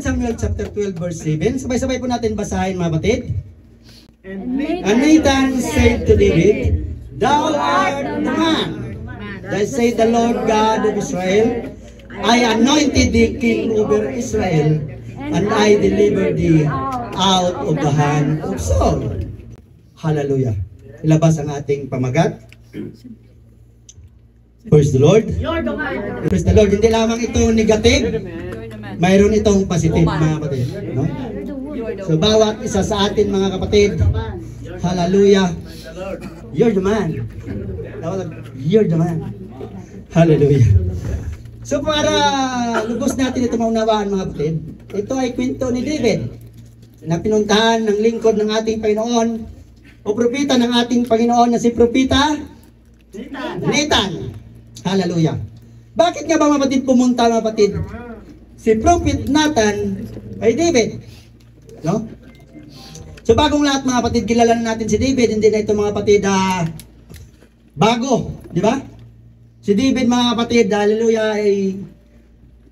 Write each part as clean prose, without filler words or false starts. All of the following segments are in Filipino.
Samuel chapter 12 verse 7. Sabay-sabay po natin basahin mga kapatid. And And Nathan said to David, Thou art the man. Thus said the Lord God of Israel, I anointed thee king over Israel, and I delivered thee out of the hand of Saul. Hallelujah. Ilabas ang ating pamagat. Praise the Lord. Praise the Lord. Hindi lamang ito negative, mayroon itong positive mga kapatid. No? So bawat isa sa atin mga kapatid, hallelujah, you're the man. You're the man. Hallelujah. So para lubos natin ito maunawaan mga kapatid, ito ay kwento ni David na pinuntahan ng lingkod ng ating Panginoon o propeta ng ating Panginoon na si propeta Nathan. Hallelujah. Bakit nga ba mga kapatid pumunta mga kapatid si prophet Nathan kay David? No? So bagong lahat mga kapatid, kilala na natin si David. Hindi na ito mga kapatid bago, di ba? Si David mga kapatid, hallelujah, ay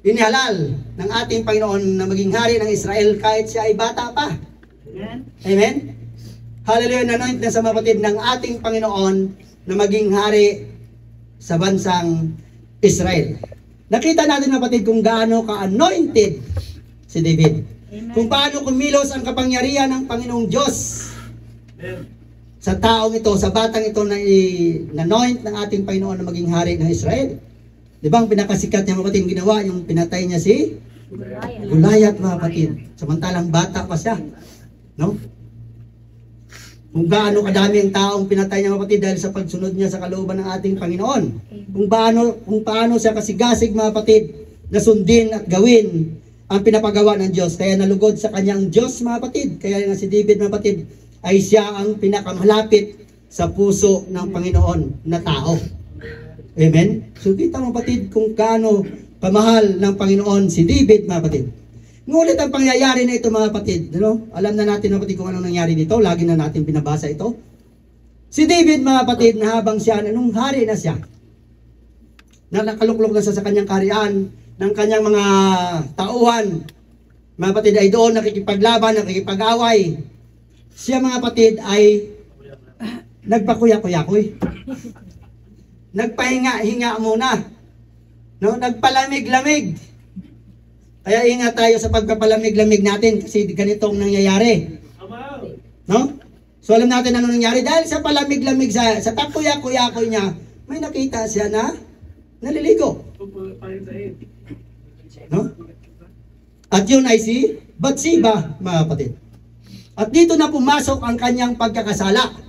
inihalal ng ating Panginoon na maging hari ng Israel kahit siya ay bata pa. Amen? Hallelujah, nanoint na sa mga kapatid ng ating Panginoon na maging hari sa bansang Israel. Nakita natin mga kapatid kung gaano ka-anointed si David. Amen. Kung paano kumilos ang kapangyarihan ng Panginoong Diyos sa taong ito, sa batang ito na i-anoint ng ating Panginoon na maging hari ng Israel. Di ba ang pinakasikat niya mga kapatid ginawa, yung pinatay niya si Goliath mga kapatid. Samantalang bata pa siya. No? Kung gaano kadami ang taong pinatay niya mga kapatid dahil sa pagsunod niya sa kalooban ng ating Panginoon. Kung paano siya kasigasig mga kapatid na sundin at gawin ang pinapagawa ng Diyos. Kaya nalugod sa kanyang Diyos mga kapatid. Kaya nga si David mga kapatid ay siya ang pinakamalapit sa puso ng Panginoon na tao. Amen? So kita mga kapatid kung gaano kamahal ng Panginoon si David mga kapatid. Ngunit ang pangyayari na ito mga kapatid, alam na natin mga kapatid kung anong nangyari dito, lagi na natin binabasa ito. Si David mga kapatid na habang siya, nung hari na siya, na nakaluklok na siya sa kanyang kaharian, ng kanyang mga tauhan, mga kapatid ay doon nakikipaglaban, nakikipag-away. Siya mga kapatid ay nagpakuya-kuyakoy. Nagpahinga-hinga muna. No? Nagpalamig-lamig. Kaya ingat tayo sa pagpapalamig-lamig natin kasi ganitong nangyayari. No? So alam natin ano nangyari. Dahil sa palamig-lamig, sa pakuya-kuyakoy niya, may nakita siya na naliligo. No? At yun ay si Bathsheba, mga kapatid. At dito na pumasok ang kanyang pagkakasala.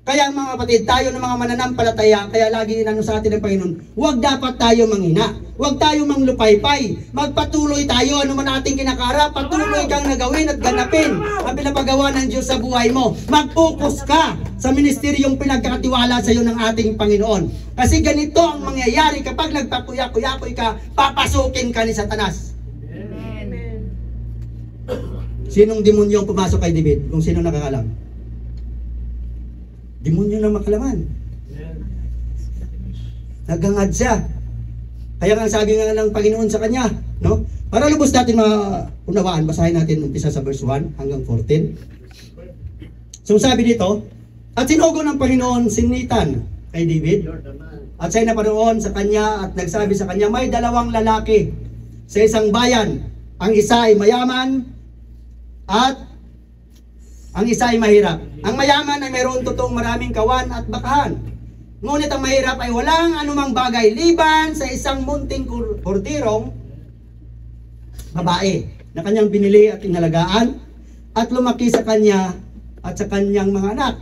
Kaya mga kapatid, tayo ng mga mananampalataya, kaya lagi inano sa atin ng Panginoon, huwag dapat tayo manghina. Huwag tayo manglupaypay. Magpatuloy tayo, ano man ating kinakaharap, patuloy kang nagawin at ganapin ang pinapagawa ng Diyos sa buhay mo. Mag-focus ka sa ministeryong pinagkakatiwala sa iyo ng ating Panginoon. Kasi ganito ang mangyayari kapag nagpakuya-kuyakoy ka, papasukin ka ni Satanas. Amen. Sinong demonyo ang pumasok kay David? Kung sino nakakalam? Demonyo ng makalaman. Nagangad siya. Kaya nga sabi nga ng Panginoon sa kanya, no? Para lubos natin maunawaan, basahin natin umpisa sa verse 1 hanggang 14. So sabi dito, at sinugo ng Panginoon si Nathan kay David, at siya'y naparoon sa kanya at nagsabi sa kanya, may dalawang lalaki sa isang bayan. Ang isa ay mayaman at ang isa ay mahirap. Ang mayaman ay mayroon totoong maraming kawan at bakahan. Ngunit ang mahirap ay walang anumang bagay liban sa isang munting kordirong babae na kanyang binili at inalagaan at lumaki sa kanya at sa kanyang mga anak.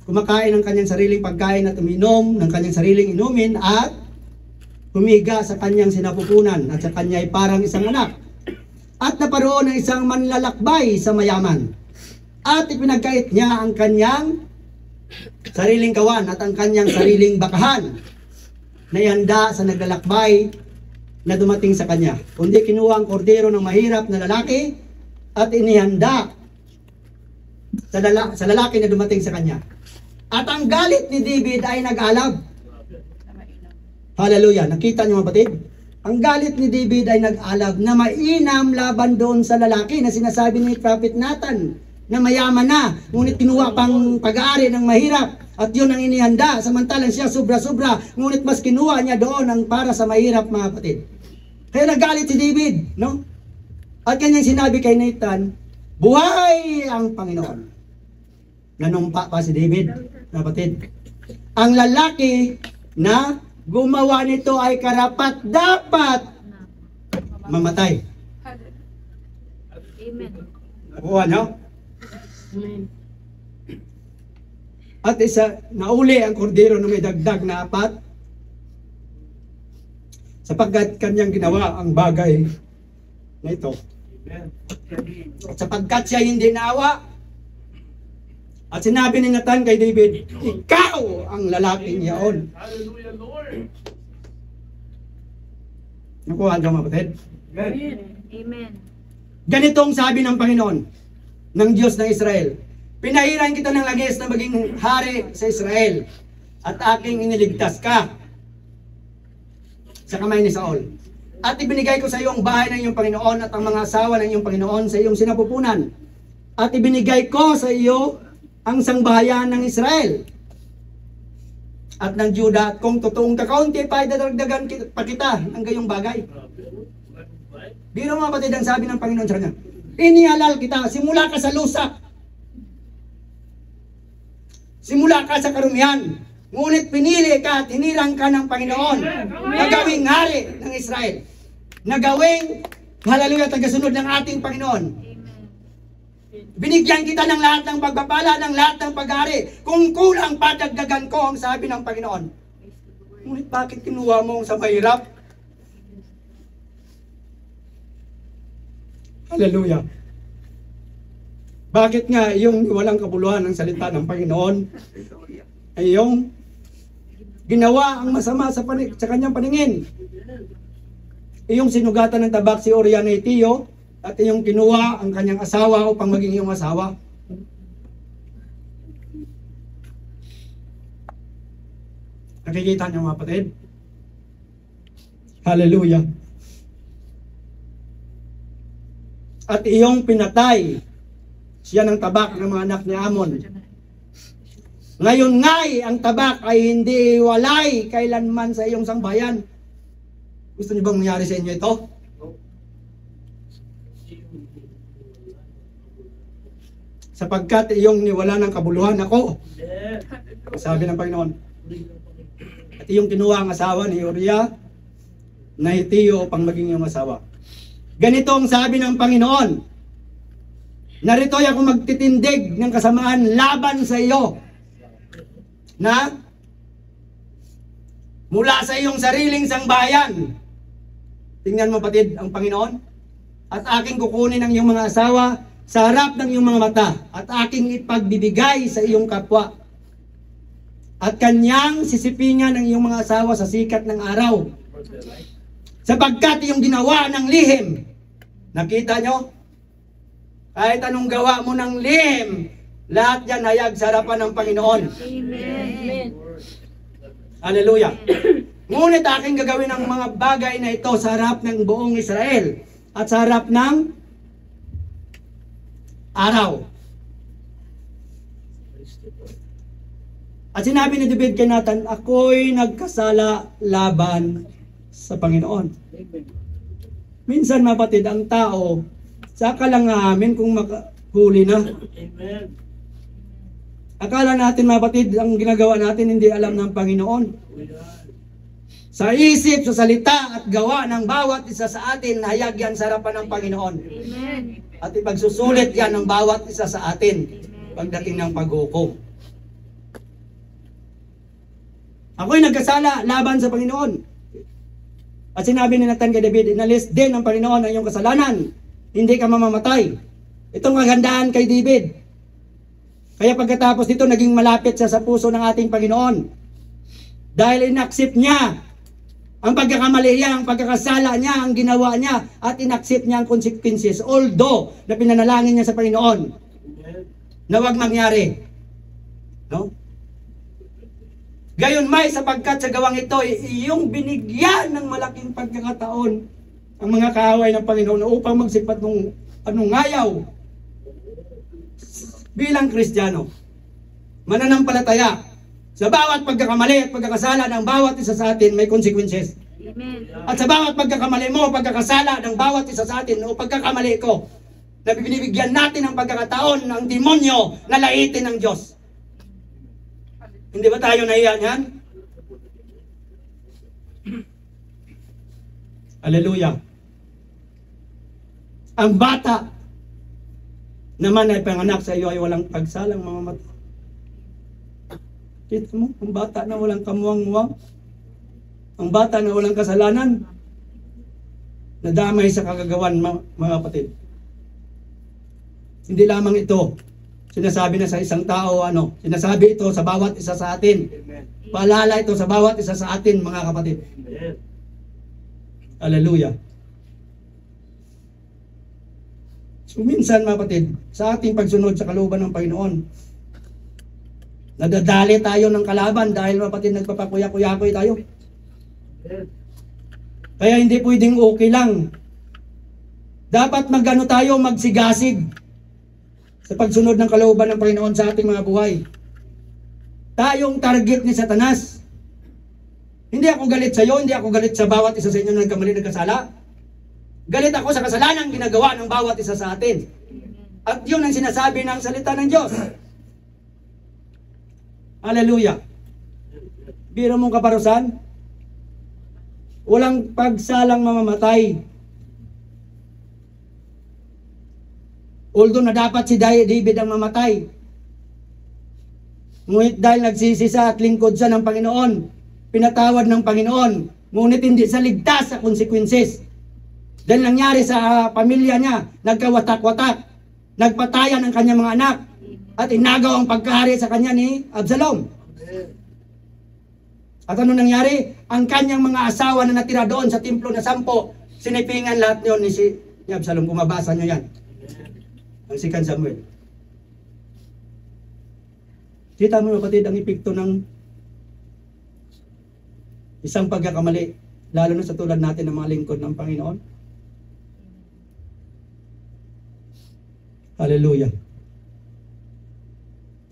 Kumakain ng kanyang sariling pagkain at uminom ng kanyang sariling inumin at humiga sa kanyang sinapupunan at sa kanya ay parang isang anak. At naparoon ng isang manlalakbay sa mayaman. At ipinagkait niya ang kanyang sariling kawan at ang kanyang sariling bakahan na ihanda sa naglalakbay na dumating sa kanya. Kundi kinuha ang kordero ng mahirap na lalaki at inihanda sa lalaki na dumating sa kanya. At ang galit ni David ay nag-alab. Hallelujah. Nakita niyo mga batid? ang galit ni David ay nag-alab na mainam laban doon sa lalaki na sinasabi ni Prophet Nathan na mayaman na, ngunit kinuha pang pag-aari ng mahirap at yun ang inihanda, samantalang siya sobra-sobra, ngunit mas kinuha niya doon ang para sa mahirap, mga kapatid. Kaya nagalit si David, no? At kanyang sinabi kay Nathan, buhay ang Panginoon. Nanumpa pa si David, mga kapatid. Ang lalaki na gumawa nito ay karapat dapat mamatay. Amen. Nakuha niyo? At isa, nauli ang kordero na may dagdag na 4 sapagkat kanyang ginawa ang bagay na ito. At sapagkat siya hindi naawa, at sinabi ni Nathan kay David, ikaw ang lalaking yaon. Hallelujah, Lord. Nakuha niyo, mga kapatid? Amen. Ganitong sabi ng Panginoon, ng Diyos ng Israel, pinahiran kita ng langis na maging hari sa Israel at aking iniligtas ka sa kamay ni Saul. At ibinigay ko sa iyo ang bahay ng iyong Panginoon at ang mga asawa ng iyong Panginoon sa iyong sinapupunan. At ibinigay ko sa iyo ang sangbahayan ng Israel at ng Juda. At kung totoong kakaunti pa, dadagdagan pa kita ng gayong bagay. Biro, mga kapatid, ang sabi ng Panginoon sa kanya, inihalal kita, simula ka sa lusak. Simula ka sa karumihan. Ngunit pinili ka at hinirang ka ng Panginoon na gawing hari ng Israel. Na gawing, hallelujah, tagasunod ng ating Panginoon. Binigyan kita ng lahat ng pagpapala, ng lahat ng pag-ari. Kung kulang pa, dagdagan ko, ang sabi ng Panginoon. Ngunit bakit kinuha mo sa mahirap? Hallelujah. Bakit nga yung walang kabuluhan ng salita ng Panginoon ay yung ginawa ang masama sa kanyang paningin? Iyong sinugatan ng tabak si Uriah na Itiyo at iyong kinuha ang kanyang asawa upang maging iyong asawa. Nakikita niyo, mga kapatid? Hallelujah. At iyong pinatay siya ng tabak ng mga anak ni Amon. Ngayon nga'y ang tabak ay hindi walay kailanman sa iyong sangbayan. Gusto niyo bang mangyari sa inyo ito? Sapagkat iyong niwala ng kabuluhan ako, sabi ng Panginoon. At iyong kinuha ang asawa ni Uriah na Itiyo upang maging iyong asawa. Ganito ang sabi ng Panginoon, narito'y ako magtitindig ng kasamaan laban sa iyo, na mula sa iyong sariling sangbayan. Tingnan mo, patid, ang Panginoon. At aking kukunin ang iyong mga asawa sa harap ng iyong mga mata, at aking ipagbibigay sa iyong kapwa. At kanyang sisipingan ang iyong mga asawa sa sikat ng araw. Sapagkat iyong ginawa ng lihim. Nakita nyo? Kahit anong gawa mo ng lihim, lahat yan hayag sa harapan ng Panginoon. Amen. Hallelujah. Ngunit aking gagawin ang mga bagay na ito sa harap ng buong Israel at sa harap ng araw. At sinabi ni David kay Nathan, ako'y nagkasala laban sa Panginoon. Minsan, mapatid, ang tao, sa kalangamin kung makahuli na. Amen. Akala natin, mapatid, ang ginagawa natin hindi alam ng Panginoon. Sa isip, sa salita at gawa ng bawat isa sa atin, hayag yan sa harapan ng Panginoon. Amen. At ipagsusulit yan ng bawat isa sa atin pagdating ng paghukom. Ako'y nagkasala laban sa Panginoon. At sinabi ni Nathan kay David, inalis din ng Panginoon ang iyong kasalanan. Hindi ka mamamatay. Itong kagandahan kay David. Kaya pagkatapos nito, naging malapit siya sa puso ng ating Panginoon. Dahil inaccept niya ang pagkakamali niya, ang pagkakasala niya, ang ginawa niya, at inaccept niya ang consequences. Although, na pinanalangin niya sa Panginoon na huwag mangyari. No? Gayon may sapagkat sa gawang ito, iyong binigyan ng malaking pagkakataon ang mga kaaway ng Panginoon upang magsipat ng ngayaw bilang Kristiyano. Mananampalataya. Sa bawat pagkakamali at pagkakasala ng bawat isa sa atin may consequences. Amen. At sa bawat pagkakamali mo, pagkakasala ng bawat isa sa atin o pagkakamali ko, na binibigyan natin ng pagkakataon ng demonyo na laitin ng Diyos. Hindi ba tayo nahiya niyan? Hallelujah. Ang bata naman ay panganak sa iyo ay walang pagsalang mga mata. Kita mo, ang bata na walang kamuwang-muwang, ang bata na walang kasalanan, nadamay sa kagagawan, mga kapatid. Hindi lamang ito, sinasabi na sa isang tao, sinasabi ito sa bawat isa sa atin. Paalala ito sa bawat isa sa atin, mga kapatid. Hallelujah. So minsan, mga kapatid, sa ating pagsunod sa kalooban ng Panginoon, nadadali tayo ng kalaban dahil, mga kapatid, nagpapakuya-kuya-kuy tayo. Kaya hindi pwedeng okay lang. Dapat magsigasig sa pagsunod ng kalooban ng Panginoon sa ating mga buhay. Tayong target ni Satanas. Hindi ako galit sa iyo, hindi ako galit sa bawat isa sa inyo na nagkamali, nagkasala. Galit ako sa kasalanan ginagawa ng bawat isa sa atin. At yun ang sinasabi ng salita ng Diyos. Hallelujah. Biro mong kaparusan, walang pagsalang mamamatay. Although na dapat si David ang mamatay. Ngunit dahil nagsisi siya at lingkod siya ng Panginoon, pinatawad ng Panginoon, ngunit hindi sa ligtas sa consequences. Dahil nangyari sa pamilya niya, nagkawatak-watak, nagpatayan ang kanyang mga anak, at inagaw ang pagkahari sa kanya ni Absalom. At ano nangyari? Ang kanyang mga asawa na natira doon sa templo na 10, sinipingan lahat yun ni Absalom. Kung mabasa nyo yan. Ang 2 Samuel. Kita mo, kapatid, ang epekto ng isang pagkakamali, lalo na sa tulad natin ng mga lingkod ng Panginoon. Hallelujah.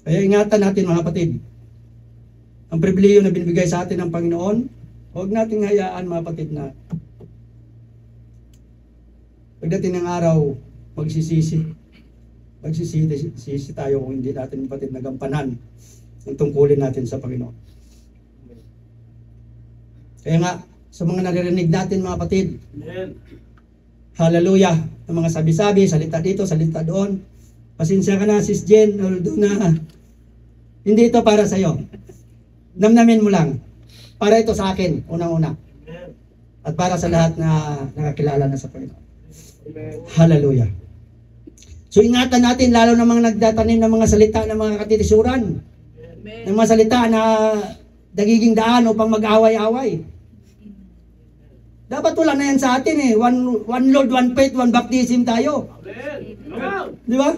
Kaya ingatan natin, mga kapatid, ang pribileyo na binibigay sa atin ng Panginoon, huwag nating hayaan, mga kapatid, na pagdating ng araw, magsisisi tayo kung hindi natin, kapatid, nagampanan ang tungkulin natin sa Panginoon. Kaya nga, sa mga naririnig natin, mga kapatid, hallelujah, ang mga sabi-sabi, salita dito, salita doon, pasensya ka na, Sis Jen, although na hindi ito para sa iyo. Namnamin mo lang, para ito sa akin, unang-una, at para sa lahat na nakakilala na sa Panginoon. Hallelujah. So ingatan natin, lalo na mga nagdatanim ng mga salita ng mga katitisuran, ng mga salita na nagiging daan upang mag-away-away. Dapat wala na yan sa atin eh. One Lord, one faith, one baptism tayo. Di ba?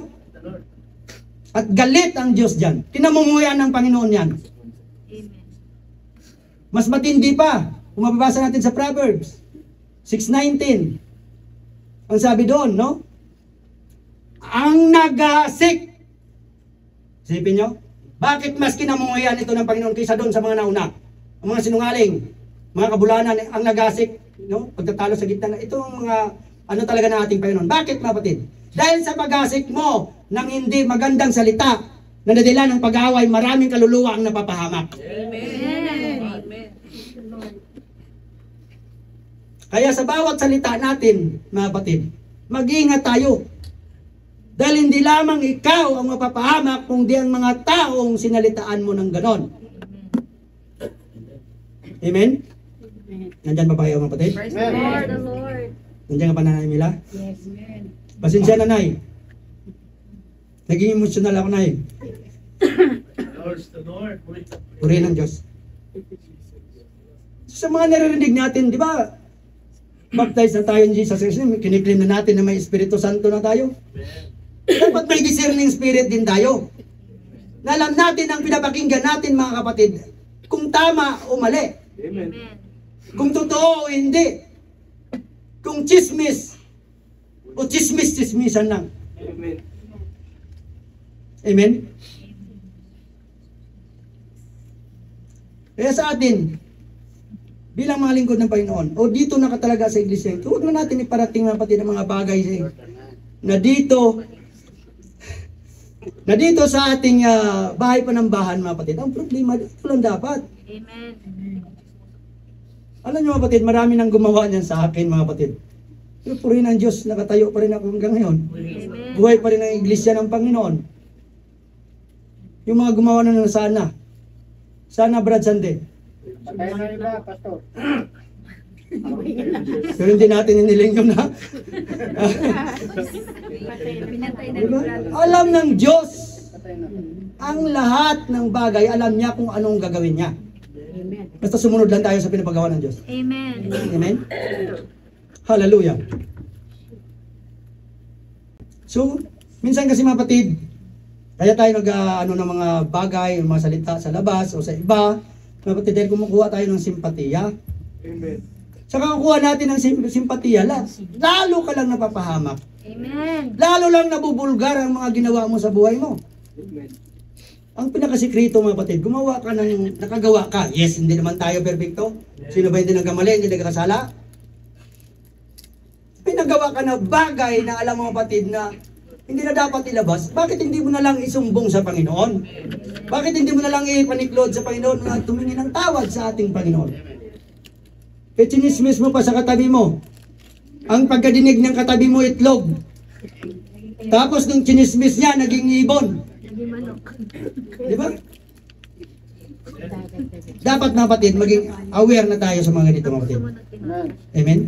At galit ang Diyos dyan. Kinamumuyan ng Panginoon yan. Mas matindi pa, kung mababasa natin sa Proverbs 6:19, ang sabi doon, no? Ang nagasik. Isipin nyo, bakit mas kinamumuyan ito ng Panginoon kaysa doon sa mga nauna? Ang mga sinungaling, mga kabulanan, ang nagasik, no? Pagtatalo sa gitna, itong mga ano talaga ng ating Panginoon. Bakit, mga kapatid? Dahil sa pagasik mo ng hindi magandang salita na nadala ng pag-away, maraming kaluluwa ang napapahamak. Amen. Kaya sa bawat salita natin, mga kapatid, mag-iingat tayo. Dahil hindi lamang ikaw ang mapapahamak, kundi ang mga taong sinalitaan mo ng ganon. Amen? Nandyan pa ba kayo, mga kapatid? Praise the Lord. Nandiyan ka pa, Nanay Mila? Yes, amen. Pasensya, Nanay. Naging emotional ako, Nay. Lord's the Lord. Purihin ng Diyos. Sa mga naririnig natin, di ba? Baptize na tayo in Jesus Christ. Kiniklaim na natin na may Espiritu Santo na tayo. Dapat may discerning spirit din tayo. Na alam natin ang pinapakinggan natin, mga kapatid, kung tama o mali. Amen. Amen. Kung totoo o hindi. Kung chismis o chismis-chismisan lang. Amen. Amen? Kaya sa atin, bilang mga lingkod ng Panginoon, o dito nakatalaga sa iglesia, huwag na natin iparating mga pati ng mga bagay na dito sa ating bahay panambahan mga kapatid. Ang problema, dito lang dapat. Amen. Alam niyo mga kapatid, marami nang gumawa niyan sa akin mga kapatid. Pero purihin ang Diyos, nakatayo pa rin ako hanggang ngayon. Amen. Buhay pa rin ang iglesia ng Panginoon. Yung mga gumawa na ng sana Brad Sande. Patay na iba, Pastor. Pero hindi natin iniling yun na. Pinatay na Diba? ni Brad. Alam ng Diyos Patay na. ang lahat ng bagay, alam niya kung anong gagawin niya. Basta sumunod lang tayo sa pinapagawa ng Diyos. Amen. Amen? Hallelujah. So, minsan kasi mga kapatid, kaya tayo ng mga bagay, mga salita sa labas o sa iba, mga kapatid, dahil kumukuha tayo ng simpatiya. Amen. Saka kukuha natin ng simpatiya, lalo ka lang napapahamak. Amen. Lalo lang nabubulgar ang mga ginawa mo sa buhay mo. Amen. Ang pinakasikreto mga kapatid, gumawa ka ng nakagawa ka. Yes, hindi naman tayo perfecto. Sino ba hindi nagkamali, hindi nagkakasala? Pinagawa ka na bagay na alam mo kapatid na hindi na dapat ilabas. Bakit hindi mo na lang isumbong sa Panginoon? Bakit hindi mo na lang ipaniklod sa Panginoon na tumingin ng tawad sa ating Panginoon? E chinismis mo pa sa katabi mo. Ang pagkadinig ng katabi mo itlog. Tapos nung chinismis niya, naging ibon. Hindi manok. Di ba? Dapat mga kapatid, maging aware na tayo sa mga ganito mga kapatid. Sumunod tinuro. Amen. Amen?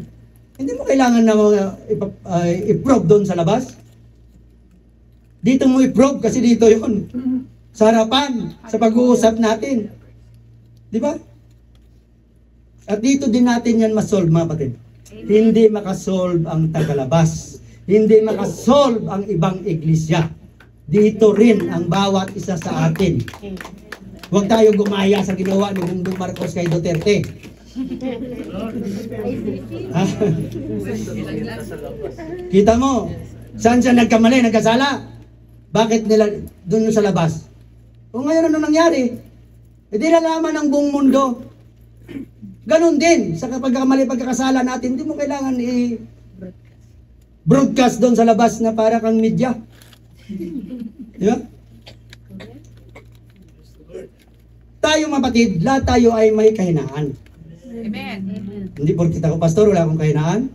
Hindi mo kailangan na i-probe doon sa labas. Dito mo i-probe kasi dito yon sa harapan, sa pag-uusap natin. Di ba? At dito din natin yan masolve mga kapatid. Hindi makasolve ang tagalabas. Hindi makasolve ang ibang iglesia. Dito rin ang bawat isa sa atin. Huwag tayo gumaya sa ginawa ni Bongbong Marcos kay Duterte. Ha? Kita mo, saan siya nagkamali, nagkasala? Bakit nila doon sa labas? O ngayon ano nangyari? Hindi nalaman ng buong mundo. Ganon din, sa pagkakamali, pagkakasala natin, hindi mo kailangan i-broadcast doon sa labas na para kang media. Di ba? Tayo mapatid, lahat tayo ay may kahinaan. Amen. Hindi porkit ako pastor, wala akong kahinaan.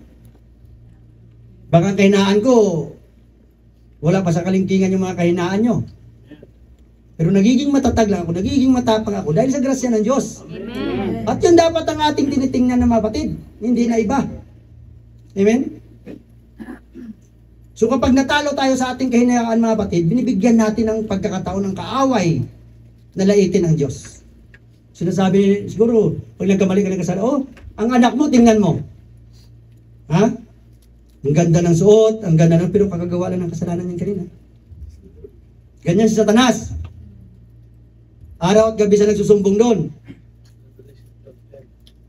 Baka ang kahinaan ko, wala pa sa kalingkingan yung mga kahinaan nyo. Pero nagiging matatag lang ako, nagiging matapang ako dahil sa grasya ng Diyos. Amen. At yun dapat ang ating tinitingnan ng mga kapatid, hindi na iba. Amen? So kapag natalo tayo sa ating kahinaan mga kapatid, binibigyan natin ng pagkakataon ng kaaway na laitin ng Diyos. Sinasabi, siguro, pag nagkamali ka ng kasala, oh, ang anak mo, tingnan mo. Ha? Ang ganda ng suot, ang ganda ng, pero kakagawa lang ng kasalanan niyan kanina. Ganyan si Satanas. Araw at gabi siya nagsusumbong doon.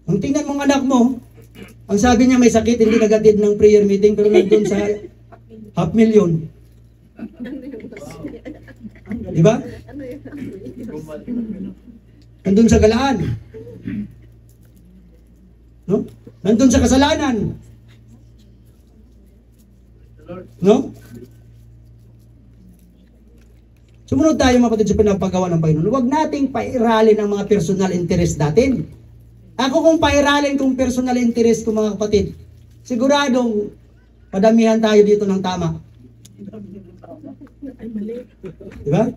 Ang tingnan mong anak mo, ang sabi niya may sakit, hindi nagatid ng prayer meeting, pero nandun sa 500,000. Di ba? Nandun sa galaan. No? Nandun sa kasalanan. No? Sumunod tayo mga kapatid sa pinapagawa ng Panginoon. Huwag nating pairalin ang mga personal interest natin. Ako kung pairalin kung personal interest ko mga kapatid, siguradong padamihan tayo dito ng tama. Diba?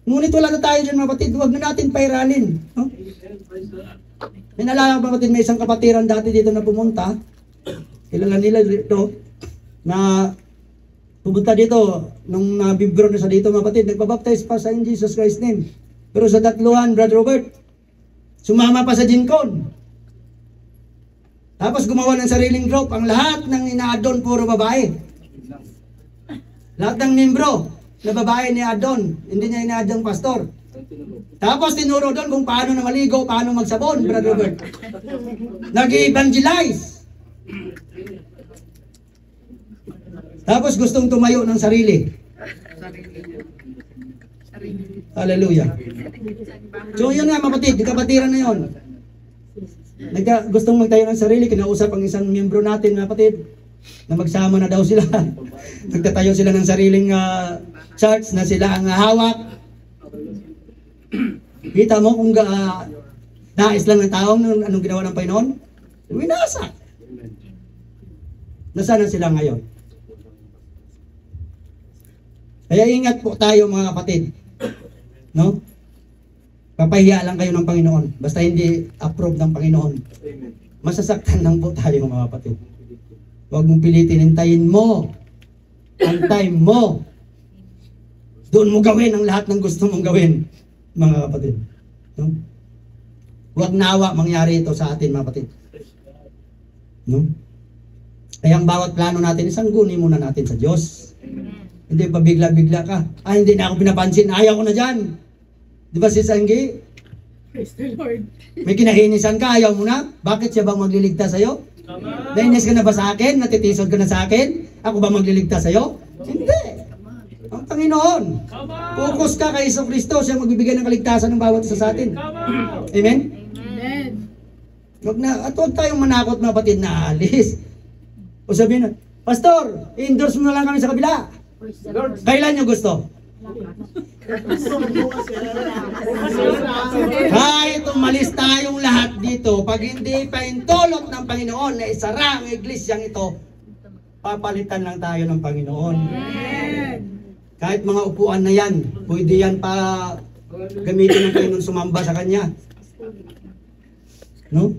Ngunit wala na tayo dyan mga kapatid, huwag na natin pairalin. No? May nalala mga kapatid, may isang kapatiran dati dito na pumunta. Kilala nila dito na pumunta dito nung nabibro na sa dito mga kapatid, nagpabaptize pa sa in Jesus Christ name. Pero sa tatluhan, Brother Robert, sumama pa sa Gincon. Tapos gumawa ng sariling group. Ang lahat ng ina-add-on, puro babae. Lahat ng membro na babae ni add-on, hindi niya ina-add ang pastor. Tapos tinuro doon kung paano na maligo, paano magsabon, Brother Robert. Nag-evangelize. Tapos gustong tumayo ng sarili. Hallelujah. So yun nga kapatid, kapatiran na yun. Gustong magtayo ng sarili, kinausap ang isang miyembro natin kapatid, na magsama na daw sila. Nagtatayo sila ng sariling church na sila ang hawak. Kita mo kung nais lang ng taong anong ginawa ng Panginoon? Winasak. Nasaan na sila ngayon? Kaya ingat po tayo mga kapatid. No? Papahiya lang kayo ng Panginoon. Basta hindi approve ng Panginoon. Masasaktan lang po tayo mga kapatid. Huwag mong pilitin, hintayin mo ang time mo. Doon mo gawin ang lahat ng gusto mong gawin, mga kapatid. No? Huwag nawa mangyari ito sa atin, mga kapatid. No? Kaya ang bawat plano natin, isangguni muna natin sa Diyos. Hindi pa bigla-bigla ka. Hindi na ako pinapansin, ayaw ko na dyan. Di ba si Sanggi? Praise the Lord. May kinahinisan ka, ayaw mo na? Bakit siya bang magliligtas sa'yo? Nainis ka na ba sa akin? Natitisod ka na sa akin? Ako ba magliligtas sa'yo? Hindi. Ang Panginoon. Focus ka kay Iso Kristo. Siya magbibigay ng kaligtasan ng bawat isa sa atin. Amen? Amen. Huwag tayong manakot mga kapatid na alis. O sabihin na, Pastor, endorse mo na lang kami sa kabila. Kailan nyo gusto? Kahit umalis tayong lahat dito, pag hindi pa intulot ng Panginoon na isara ang iglesyang ito, papalitan lang tayo ng Panginoon. Kahit mga upuan na yan, pwede yan pa gamitin ng Panginoon sumamba sa Kanya. No?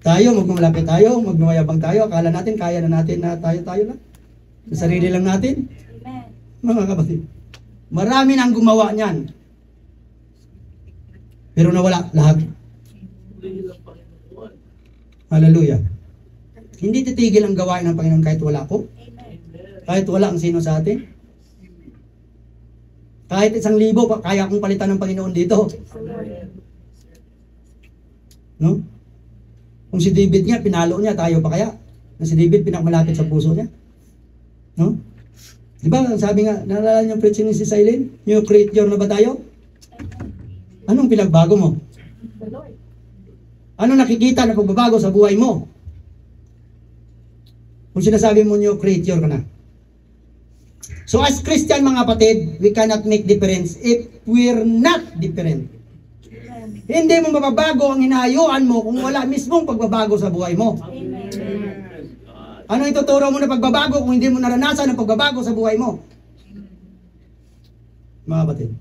Tayo, magmamalapit tayo, magmayabang tayo, akala natin, kaya na natin na tayo na. Sa sarili lang natin. Mga kapatid, marami nang gumawa niyan. Pero nawala lahat. Hallelujah. Hindi titigil ang gawain ng Panginoon kahit wala ko. Kahit wala ang sino sa atin. Kahit 1,000 pa, kaya kong palitan ng Panginoon dito. No? Kung si David nga, pinalo niya, tayo pa kaya? Na si David pinakamalapit sa puso niya. No? Di ba, sabi nga, naalala niyo ang preaching ni si Silene? New creature na ba tayo? Anong pinagbago mo? Ano nakikita na pagbabago sa buhay mo? Kung sinasabi mo new creature ka na. So as Christian mga kapatid, we cannot make difference if we're not different. Hindi mo mababago ang hinahayuan mo kung wala mismong pagbabago sa buhay mo. Ano ituturo mo na pagbabago kung hindi mo naranasan ang pagbabago sa buhay mo? Mga kapatid.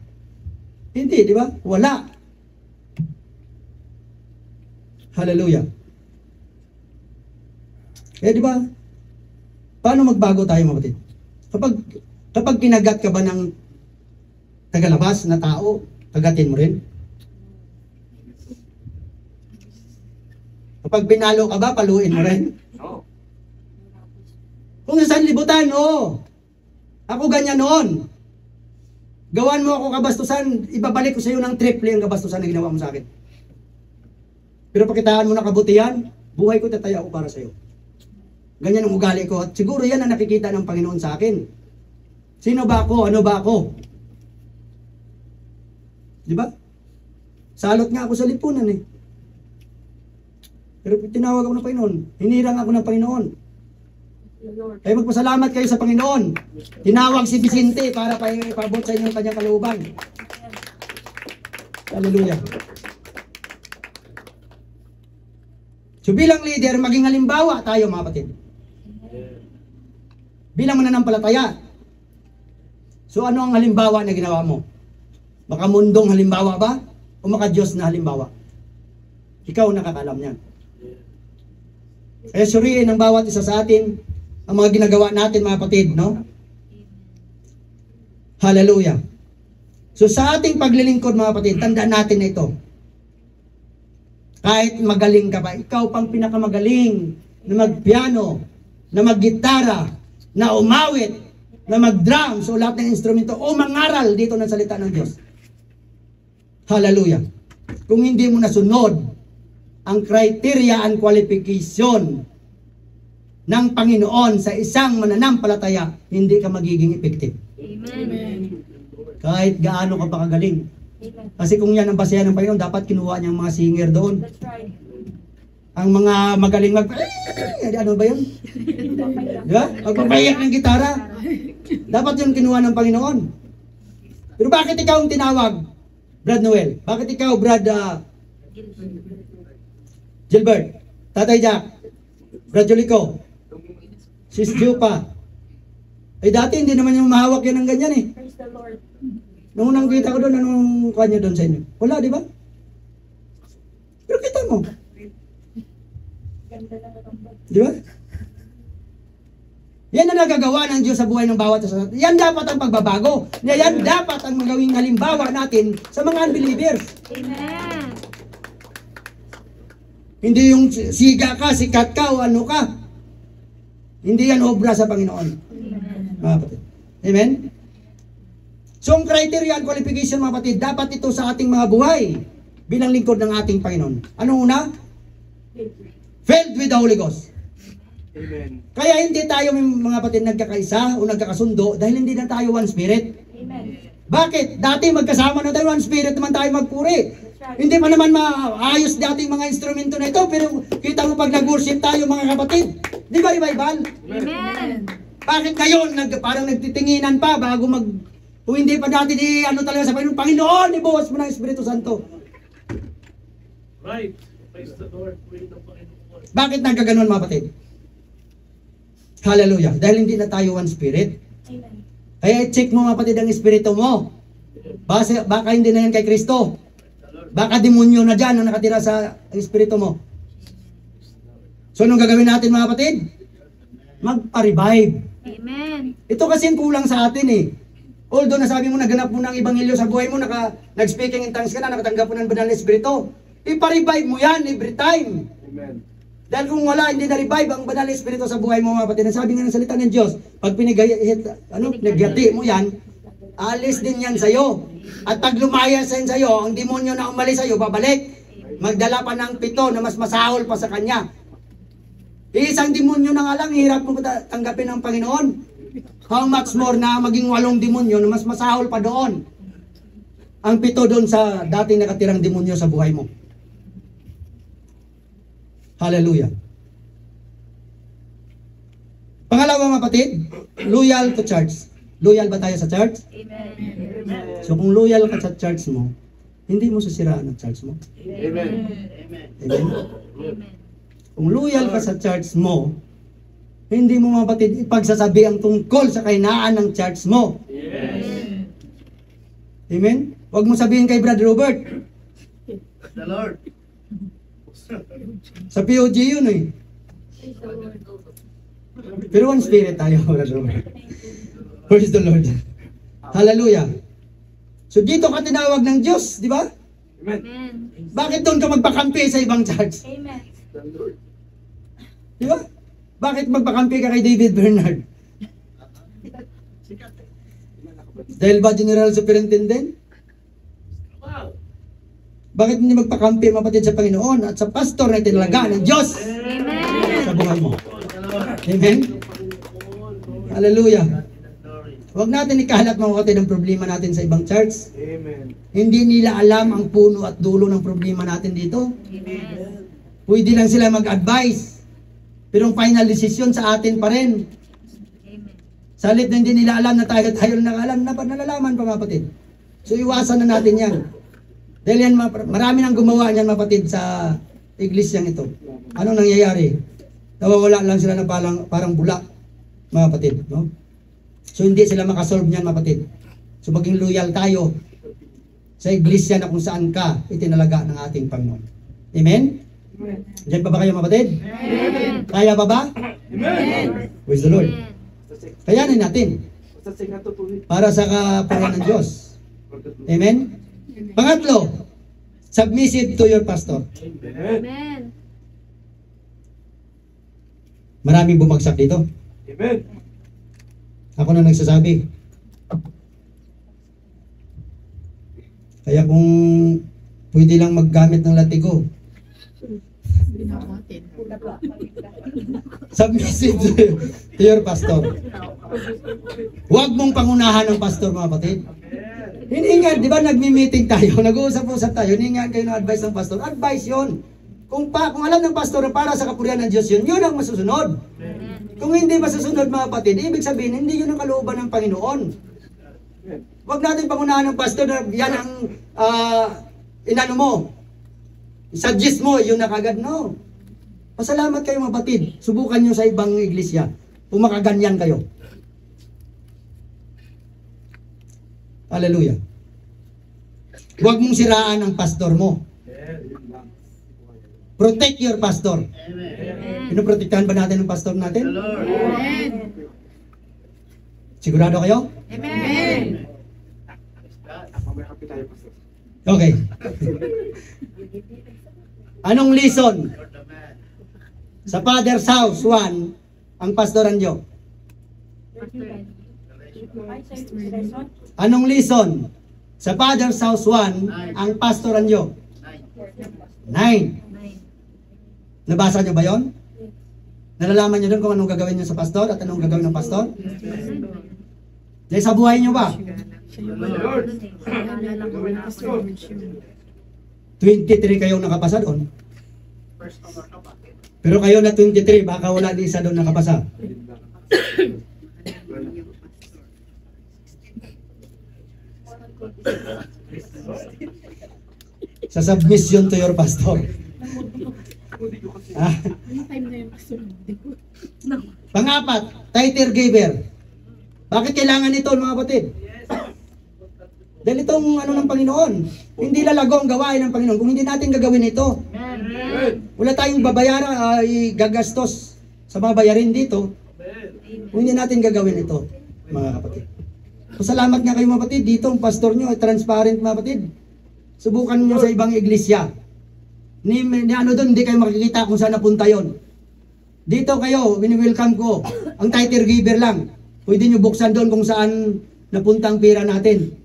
Hindi, di ba? Wala. Hallelujah. Eh, di ba? Paano magbago tayo, mga kapatid? Kapag kinagat ka ba ng tagalabas na tao, kagatin mo rin? Kapag pinalo ka ba, paluin mo rin? Kung saan libutan, ako ganyan noon. Gawan mo ako kabastusan, ibabalik ko sa iyo ng triple ang kabastusan na ginawa mo sa akin. Pero pakitaan mo na kabutihan, buhay ko tataya ako para sa iyo. Ganyan ang ugali ko. At siguro yan ang nakikita ng Panginoon sa akin. Sino ba ako? Ano ba ako? Di ba? Salot nga ako sa lipunan eh. Pero tinawag ako ng Panginoon. Hinirang ako ng Panginoon. Kaya magpasalamat kayo sa Panginoon. Tinawag si Vicente para ipabot sa inyo ang kanyang kalooban. Hallelujah. So bilang leader, maging halimbawa tayo mga kapatid. Bilang mananampalataya. So ano ang halimbawa na ginawa mo? Baka mundong halimbawa ba? O maka Diyos na halimbawa? Ikaw nakakalam niyan. Kaya suriin ng bawat isa sa atin ang mga ginagawa natin mga kapatid, no? Hallelujah. So sa ating paglilingkod mga kapatid, tandaan natin na ito. Kahit magaling ka pa, ikaw pang pinakamagaling na magpiano, na maggitara, na umawit, na mag-drums o lahat ng instrumento o mangaral dito ng salita ng Diyos. Hallelujah. Kung hindi mo nasunod ang criteria and qualification ng Panginoon sa isang mananampalataya, hindi ka magiging effective. Amen. Kahit gaano ka pa kagaling. Kasi kung yan ang basehan ng Panginoon, dapat kinuha niyang mga singer doon. That's right. Ang mga magaling ano ba yun? Di ba? Magpapayak ng gitara. Dapat yun kinuha ng Panginoon. Pero bakit ikaw ang tinawag, Brad Noel? Bakit ikaw, Brad Gilbert? Tatay Jack? Brad Jolico? Sis Jupa? Eh dati hindi naman yung mahawak yan ng ganyan eh. Praise the Lord. Nung unang kita ko doon, anong kanya doon sa inyo? Wala, di ba? Pero kita mo. Ganda na natambag. Di ba? Yan ang nagagawa ng Diyos sa buhay ng bawat isa. Yan dapat ang pagbabago. Yan dapat ang magawing halimbawa natin sa mga unbelievers. Amen. Hindi yung siga ka, sikat ka, o ano ka. Hindi yan obra sa Panginoon. Mga kapatid. Amen? So, ang criteria and qualification, mga kapatid, dapat ito sa ating mga buhay bilang lingkod ng ating Panginoon. Ano una? Filled with the Holy Ghost. Amen. Kaya hindi tayo mga kapatid nagkakaisa o nagkakasundo dahil hindi na tayo one spirit. Amen. Bakit? Dati magkasama na tayo, one spirit naman tayo magpuri. Hindi pa naman maayos dati mga instrumento na ito, pero kita mo pag nag-worship tayo mga kapatid. Di ba revival? Amen. Bakit ngayon parang nagtitinginan pa bago kung hindi pa dati di ano talaga sa Panginoon, Panginoon, ibuhos mo ng Espiritu Santo. Right. Praise the Lord. Praise the Lord. Bakit nagkaganon mga kapatid? Hallelujah. Dahil hindi na tayo one spirit. Amen. Kaya check mo mga kapatid ang espiritu mo. Baka hindi na yan kay Kristo. Baka demonyo na dyan ang nakatira sa espiritu mo. So anong gagawin natin mga kapatid? Magpa-revive. Amen. Ito kasi kulang sa atin eh. Although nasabi mo naganap mo ng ebanghelyo sa buhay mo, nag-speaking in tongues ka na, nakatanggap mo ng banal na espiritu. Ipa-revive mo yan every time. Amen. Dahil kung wala, hindi na-revive ang banal na espiritu sa buhay mo mga kapatid. Sabi nga ng salita ng Diyos, pag pinaggati mo yan, alis din yan sa'yo. At pag lumayas yan sa'yo, ang demonyo na umalis sa'yo, babalik. Magdala pa ng 7 na mas masahol pa sa kanya. Isang demonyo na nga lang, hirap mo tanggapin ng Panginoon. How much more na maging 8 demonyo na mas masahol pa doon. Ang 7 doon sa dating nakatirang demonyo sa buhay mo. Hallelujah. Pangalawa mga kapatid, loyal to church. Loyal ba tayo sa church? Amen. So kung loyal ka sa church mo, hindi mo sisiraan ang church mo. Amen. Amen? Amen. Kung loyal ka sa church mo, hindi mo mga kapatid ipagsasabi ang tungkol sa kahinaan ng church mo. Yes. Amen? Huwag mo sabihin kay Brad Robert. The Lord. Sa POG yun eh. Praise the Lord. Pero one spirit tayo, Brad Robert. Praise the Lord. Hallelujah. So dito ka tinawag ng Diyos, di ba? Amen. Amen. Bakit doon ka magpakampi sa ibang church? Amen. The Lord. Di ba? Bakit magpakampi ka kay David Bernard? Dahil ba General Superintendent? Wow. Bakit hindi magpakampi mga kapatid sa Panginoon at sa pastor na tinalaga ng Diyos Amen. sa buhay mo? The Lord. Amen? Hallelujah. Glory. Huwag natin ikalat mga kapatid ang problema natin sa ibang church. Amen. Hindi nila alam ang puno at dulo ng problema natin dito. Amen. Pwede lang sila mag-advise. Pero ang final decision sa atin pa rin. Amen. Salit na hindi nila alam na tayo na alam na nalalaman pa mga kapatid. So iwasan na natin yan. Dahil yan, marami nang gumawa niyan mga kapatid sa iglesyang ito. Anong nangyayari? Nawawala lang sila na parang bula mga kapatid. No? So hindi sila makasolve niyan mga kapatid. So maging loyal tayo sa iglesia na kung saan ka itinalaga ng ating Panginoon. Amen? Diyan pa ba kayo mga kapatid? Amen. Kaya pa ba? Amen. Praise the Lord. Kayanin natin para sa kapurihan ng Diyos. Amen? Pangatlo, submissive to your pastor. Amen. Maraming bumagsak dito. Amen. Ako na nagsasabi. Kaya kung pwede lang maggamit ng latigo, Hindi na ako atin. submissive to your pastor. Huwag mong pangunahan ng pastor, mga kapatid. Hiningan, di ba nagmi-meeting tayo, nag-uusap-usap tayo, hiningan kayo ng advice ng pastor. Advice yon. Kung alam ng pastor na para sa kapurihan ng Diyos yun, yun ang masusunod. Kung hindi masusunod, mga kapatid, ibig sabihin, hindi yun ang kalooban ng Panginoon. Huwag natin pangunahan ng pastor na yan ang inano mo. Suggest mo, yun na kagad, no. Pasalamat kayo, mga kapatid. Subukan nyo sa ibang iglesia. Kung makaganyan kayo. Hallelujah. Huwag mong siraan ang pastor mo. Protect your pastor. Amen. Pinoprotektahan ba natin ang pastor The natin? Lord. Amen. Sigurado kayo? Amen. Okay. Anong lesson? For the man. Sa Father's House 1, ang pastoran nyo. Anong lesson? Sa Father's House 1, ang pastoran nyo. 9. Nabasa nyo ba yon? Nalalaman nyo doon kung anong gagawin nyo sa pastor at anong gagawin ng pastor? Dahil sa buhay nyo ba? Naalala ko na Pastor George yun. 23 kayong nakapasa doon. Pero kayo na 23, baka wala di isa doon nakapasa. Sa submission to your pastor. Ah, Ano time na yung Pastor? Hindi ko. Pangapat, title giver. Bakit kailangan ito, mga kapatid? Dahil itong ano ng Panginoon, hindi lalago ang gawain ng Panginoon kung hindi natin gagawin ito. Wala tayong babayaran, gagastos sa mga bayarin dito kung hindi natin gagawin ito, mga kapatid. So, salamat nga kayo, mga kapatid. Dito ang pastor nyo, transparent, mga kapatid. Subukan nyo sa ibang iglesia. Ni ano doon, hindi kayo makikita kung saan napunta yon. Dito kayo, wini-welcome ko. Ang title giver lang. Pwede nyo buksan doon kung saan napunta ang pera natin.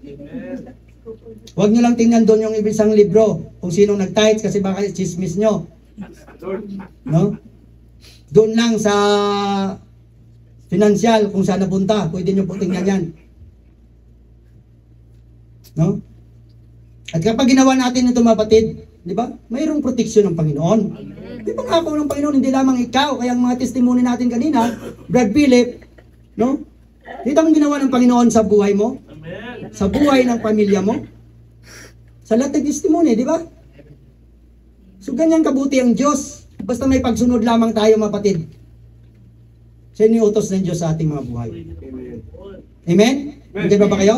Huwag nyo lang tingnan doon yung isang libro kung sinong nag-tithes kasi baka chismis nyo. No? Doon lang sa financial kung saan napunta. Pwede nyo po tingnan yan. No? At kapag ginawa natin ito, mga kapatid, di ba? Mayroong proteksyon ng Panginoon. Di ba nga ako ng Panginoon, hindi lamang ikaw, kaya ang mga testimony natin kanina, Brad Philip, no? Dito ang ginawa ng Panginoon sa buhay mo, sa buhay ng pamilya mo, sa lahat ng testimony, di ba? So ganyan kabuti ang Diyos, basta may pagsunod lamang tayo, mga kapatid. Siya yung utos ng Diyos sa ating mga buhay. Amen? Hindi ba kayo?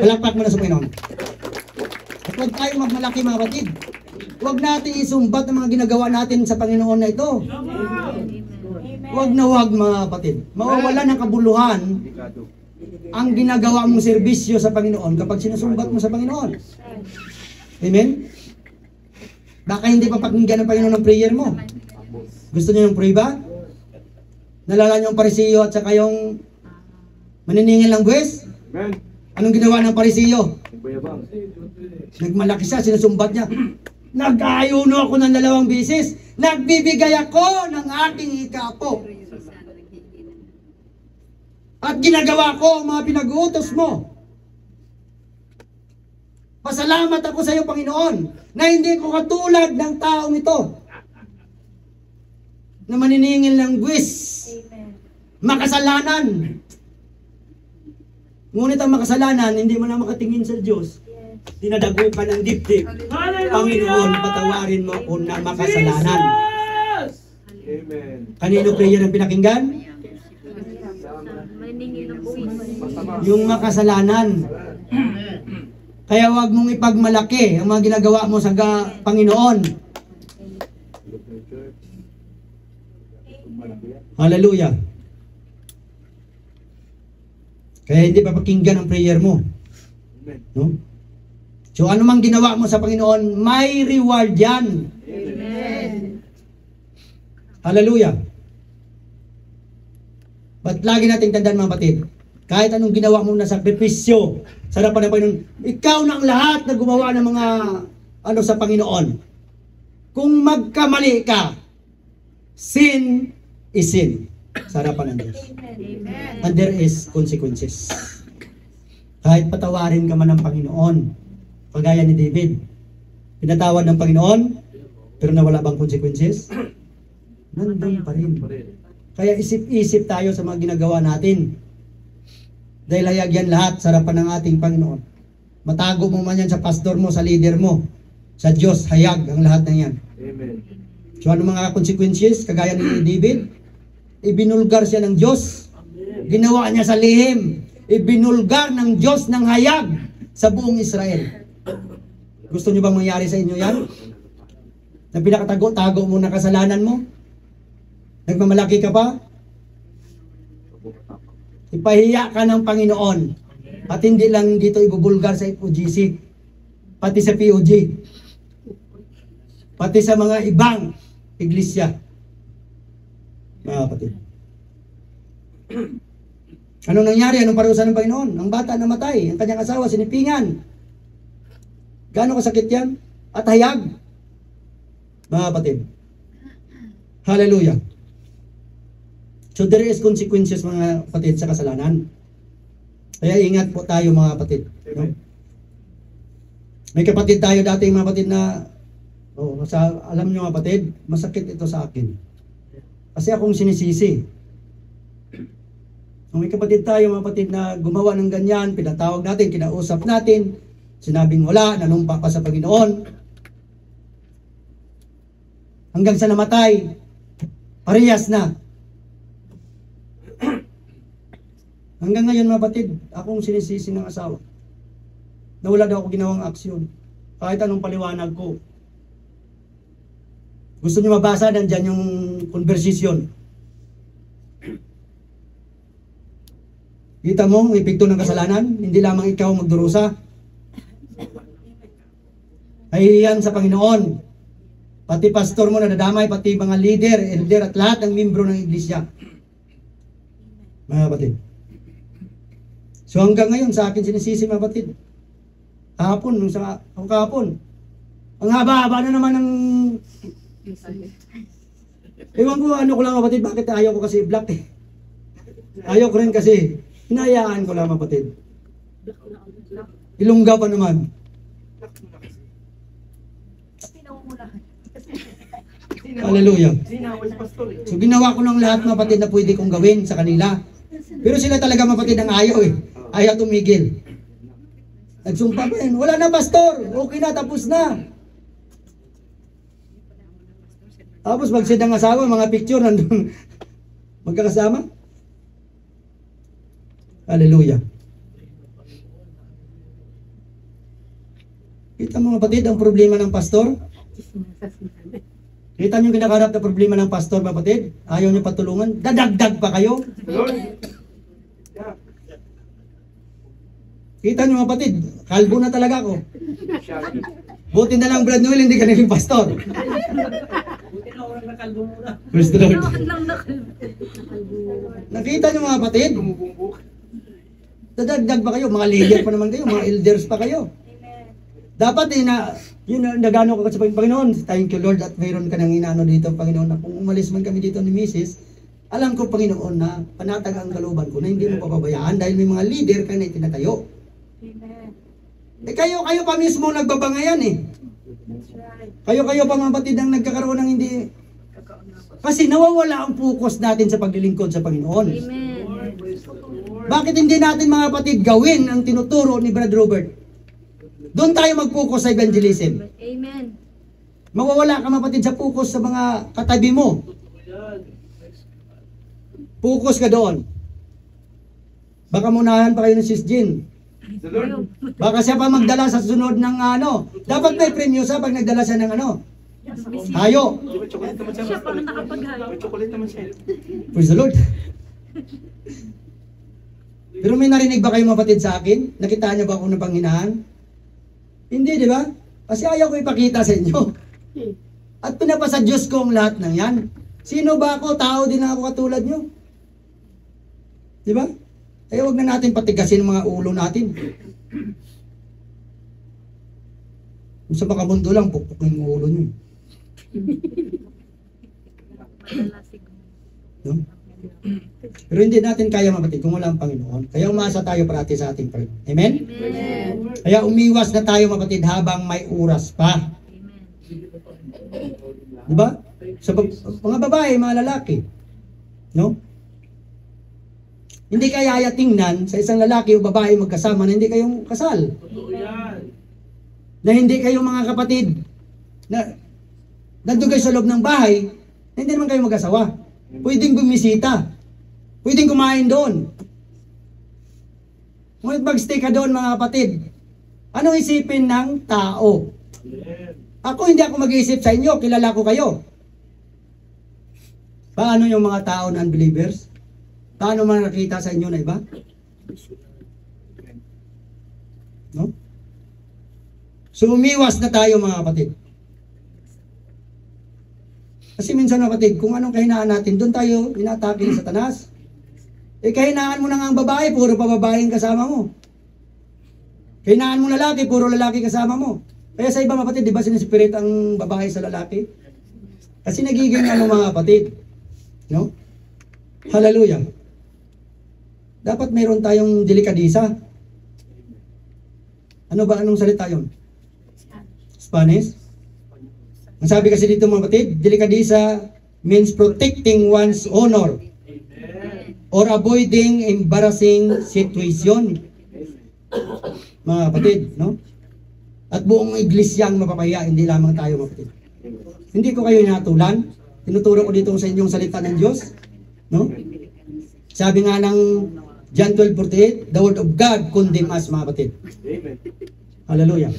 Palakpak mo na sa Panginoon. At huwag tayo magmalaki, mga kapatid. Huwag natin isumbat ang mga ginagawa natin sa Panginoon na ito. Huwag na huwag, mga kapatid. Mawawala ng kabuluhan ang ginagawa mong serbisyo sa Panginoon kapag sinusumbat mo sa Panginoon. Amen? Baka hindi pa pakinggan ng Panginoon ng prayer mo. Gusto niyo yung pray ba? Nalala niyo ang parisiyo at saka yung maniningil ng buwis? Anong ginawa ng parisiyo? Nagmalaki siya, sinusumbat niya. Nag-ayuno ako ng 2 beses. Nagbibigay ako ng aking ikapo. At ginagawa ko ang mga pinag-uutos mo. Pasalamat ako sa iyo, Panginoon, na hindi ko katulad ng taong ito na maniningil ng buwis. Makasalanan. Ngunit ang makasalanan, hindi mo na makatingin sa Diyos. Dinadagupan ng dibdib. Panginoon, patawarin mo ako na makasalanan. Amen. Kanino prayer ang pinakinggan? Maningil ng buwis. Yung makasalanan. Kaya wag mong ipagmalaki ang mga ginagawa mo sa Panginoon. Hallelujah. Kaya hindi pa pakinggan ang prayer mo. No? So ano mang ginawa mo sa Panginoon, may reward yan. Amen. Hallelujah. But lagi nating tandaan, mga kapatid, Kahit anong ginawa mo na sakripisyo sa harapan ng Panginoon, ikaw na ang lahat na gumawa ng mga ano sa Panginoon. Kung magkamali ka, sin is sin sa harapan ng Diyos. Amen. And there is consequences. Kahit patawarin ka man ng Panginoon, kagaya ni David, pinatawad ng Panginoon, pero nawala bang consequences? Nandun pa rin. Kaya isip-isip tayo sa mga ginagawa natin. Dahil hayag yan lahat sa harapan ng ating Panginoon. Matago mo man yan sa pastor mo, sa leader mo. Sa Diyos, hayag ang lahat ng yan. Amen. So ano mga consequences? Kagaya ni David, ibinulgar siya ng Diyos. Ginawa niya sa lihim. Ibinulgar ng Diyos ng hayag sa buong Israel. Gusto niyo bang mangyari sa inyo yan? Na pinakatago-tago mo na kasalanan mo? Nagmamalaki ka pa? Ipahiya ka ng Panginoon. At hindi lang dito ibubulgar sa FOGC. Pati sa POG. Pati sa mga ibang iglesia. Mga kapatid. Anong nangyari? Anong parusa ng Panginoon? Ang bata namatay. Ang kanyang asawa sinipingan. Gaano kasakit yan? At hayag. Mga kapatid. Hallelujah. So there is consequences mga kapatid sa kasalanan. Kaya ingat po tayo mga kapatid. No? May kapatid tayo dati mga kapatid na alam nyo mga kapatid, masakit ito sa akin. Kasi akong sinisisi. Kung may kapatid tayo mga kapatid na gumawa ng ganyan, pinatawag natin, kinausap natin, sinabing wala, nanumpa pa sa Panginoon. Hanggang sa namatay, parehas na. Hanggang ngayon mga batid, akong sinisisi ng asawa. Na wala daw ako ginawang aksyon. Kahit anong paliwanag ko. Gusto niyo mabasa, nandyan yung conversation. Kita mo, ang epekto ng kasalanan, hindi lamang ikaw magdurusa. Ay yan sa Panginoon. Pati pastor mo na nadamay, pati mga leader, elder at lahat ng membro ng iglesia. Mga batid. So hanggang ngayon sa akin sinisisi mga batid. Kahapon, kahapon. Ang haba-haba na naman ng... Ewan ko, ano ko lang kapatid, bakit ayaw ko kasi black eh. Ayaw ko rin kasi, hinayaan ko lang kapatid. Ilungga pa naman. Hallelujah. So ginawa ko ng lahat mga kapatid na pwede kong gawin sa kanila. Pero sila talaga mga kapatid ang ayaw eh. Ayaw tumigil. Nagsumpa pa yun. Wala na pastor. Okay na, tapos na. Tapos magsid ang asawa, mga picture nandun. Magkakasama. Hallelujah. Kita mo mga kapatid ang problema ng pastor? Kita niyo kinakarap na problema ng pastor mga kapatid? Ayaw niyo patulungan? Dadagdag pa kayo? Kita niyo mga kapatid, kalbo na talaga ako. Buti na lang Brad Noel, hindi ka naging pastor. Praise the Lord. Nakita niyo mga kapatid? Dadagdag pa kayo, mga leader pa naman kayo, mga elders pa kayo. Dapat yun nagano ko sa Panginoon. Thank you Lord at mayroon ka nang inaano dito Panginoon na kung umalis man kami dito ni Mrs. Alam ko Panginoon na panatag ang kalooban ko na hindi mo papabayaan dahil may mga leader ka na itinatayo. Amen. Eh kayo pa mismo nagbabangayan eh. Kayo pa mga batid ang nagkakaroon ng hindi. Kasi nawawala ang focus natin sa paglilingkod sa Panginoon. Amen. Bakit hindi natin mga batid gawin ang tinuturo ni Brad Robert? Doon tayo mag-focus sa evangelism. Amen. Mawawala ka mapatid sa focus sa mga katabi mo. Focus ka doon. Baka munahan pa kayo ng Sis Jean. Baka siya pa magdala sa sunod ng ano. Dapat may premyo sa pag nagdala siya ng ano. Hayo. Siya pa ang nakapaghayo. Praise the Lord. Pero may narinig ba kayo mapatid sa akin? Nakita niyo ba ako ng panghinahan? Hindi, di ba? Kasi ayaw ko ipakita sa inyo. At pinapasa Diyos ko ang lahat ng yan. Sino ba ako? Tao din ako katulad nyo. Di ba? Kaya huwag na natin patigasin ang mga ulo natin. Kung sa makamundo lang, pukpukin yung ulo nyo. Madala siguro. No? Pero hindi natin kaya mapatid kung wala ang Panginoon. Kaya umasa tayo parati sa ating Panginoon. Amen? Amen. Kaya umiwas na tayo mapatid habang may oras pa. Amen. Diba? Sa mga babae, mga lalaki. No? Hindi kaya tingnan sa isang lalaki o babae magkasama na hindi kayong kasal. Totoo yan. Na hindi kayong mga kapatid na nandun kayo sa loob ng bahay, na hindi naman kayo mag-asawa. Pwedeng bumisita. Pwedeng kumain doon. Ngunit mag-stay ka doon mga kapatid. Anong isipin ng tao? Amen. Ako hindi ako mag-iisip sa inyo, kilala ko kayo. Paano yung mga tao na unbelievers? Paano man nakita sa inyo na iba? No? So umiwas na tayo mga kapatid. Kasi minsan mga kapatid, kung anong kahinaan natin, doon tayo inatake ni Satanas. Eh kahinaan mo na nga ang babae, puro pa babaeng kasama mo. Kahinaan mo lalaki, puro lalaki kasama mo. Kaya sa iba mga kapatid, di ba sinisipirit ang babae sa lalaki? Kasi nagiging ano mga kapatid. No? Hallelujah. Dapat mayroon tayong delikadisa. Ano ba? Anong salita yun? Spanish? Ang sabi kasi dito mga kapatid, delikadisa means protecting one's honor or avoiding embarrassing situation. Mga kapatid, no? At buong iglesia ang mapapahiya, hindi lamang tayo mga kapatid. Hindi ko kayo inatulan. Tinuturo ko dito sa inyong salita ng Diyos. No? Sabi nga ng John 12:48, the word of God condemn us mga kapatid. Amen. Hallelujah.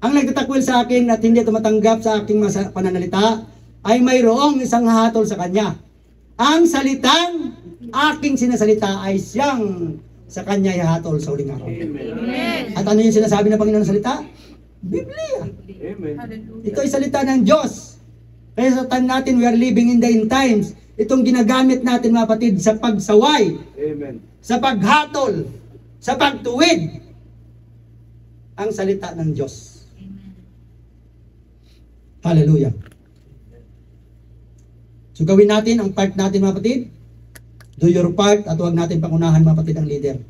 Ang nagtatakwil sa akin at hindi tumatanggap sa aking pananalita ay mayroong isang hatol sa kanya. Ang salitang aking sinasalita ay siyang sa kanya ihatol sa huling araw. Amen. At ano yung sinasabi ng Panginoon ng salita? Biblia. Amen. Ito ay salita ng Diyos. Kaya sa time natin, we are living in the end times. Itong ginagamit natin mga kapatid sa pagsaway, Amen. sa paghatol, sa pagtuwid, ang salita ng Diyos. Hallelujah. So gawin natin ang part natin mga kapatid. Do your part at huwag natin pangunahan mga kapatid ang leader.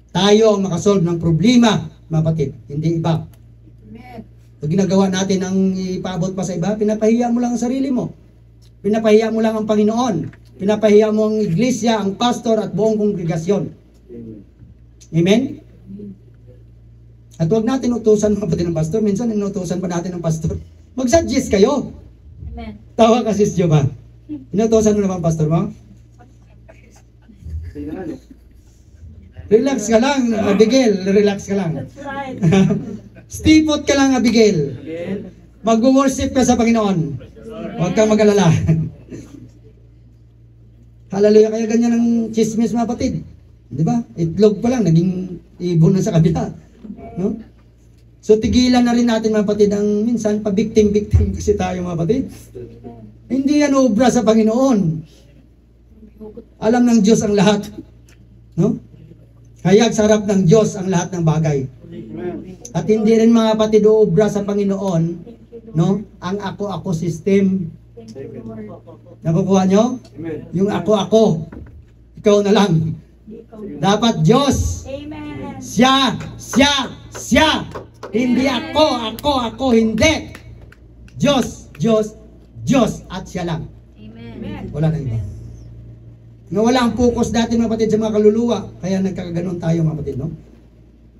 Tayo ang makasolve ng problema mga kapatid, hindi iba. Pag ginagawa natin ang ipaabot pa sa iba, pinapahiya mo lang ang sarili mo. Pinapahiya mo lang ang Panginoon. Pinapahiya mo ang iglesia, ang pastor at buong kongregasyon. Amen. Amen? At huwag natin utusan mga kapatid ng pastor. Minsan inutusan pa natin ng pastor. Mag-suggest kayo. Amen. Tawa ka sis Diyo ba? Inutusan mo naman pastor mo? Sige na, ano? Relax ka lang, Abigail. Relax ka lang. That's right. Stipot ka lang, Abigail. Mag-worship ka sa Panginoon. Huwag kang mag-alala. Hallelujah. Kaya ganyan ang chismis mga kapatid. Di ba? Itlog pa lang, naging ibon na sa kabila. No? So tigilan na rin natin mga kapatid ang minsan pa-victim-victim kasi tayo mga kapatid. Hindi yan obra sa Panginoon. Alam ng Diyos ang lahat. No? Hayag sa harap ng Diyos ang lahat ng bagay. At hindi rin mga kapatid obra sa Panginoon, no? Ang ako-ako system. Nakukuha nyo? Amen. Yung ako-ako. Ikaw na lang. Dapat Diyos. Amen. Siya. Hindi ako, hindi. Diyos, at siya lang. Amen. Wala na iba. Nga wala ang focus natin mga kapatid sa mga kaluluwa. Kaya nagkakaganon tayo mga kapatid, no?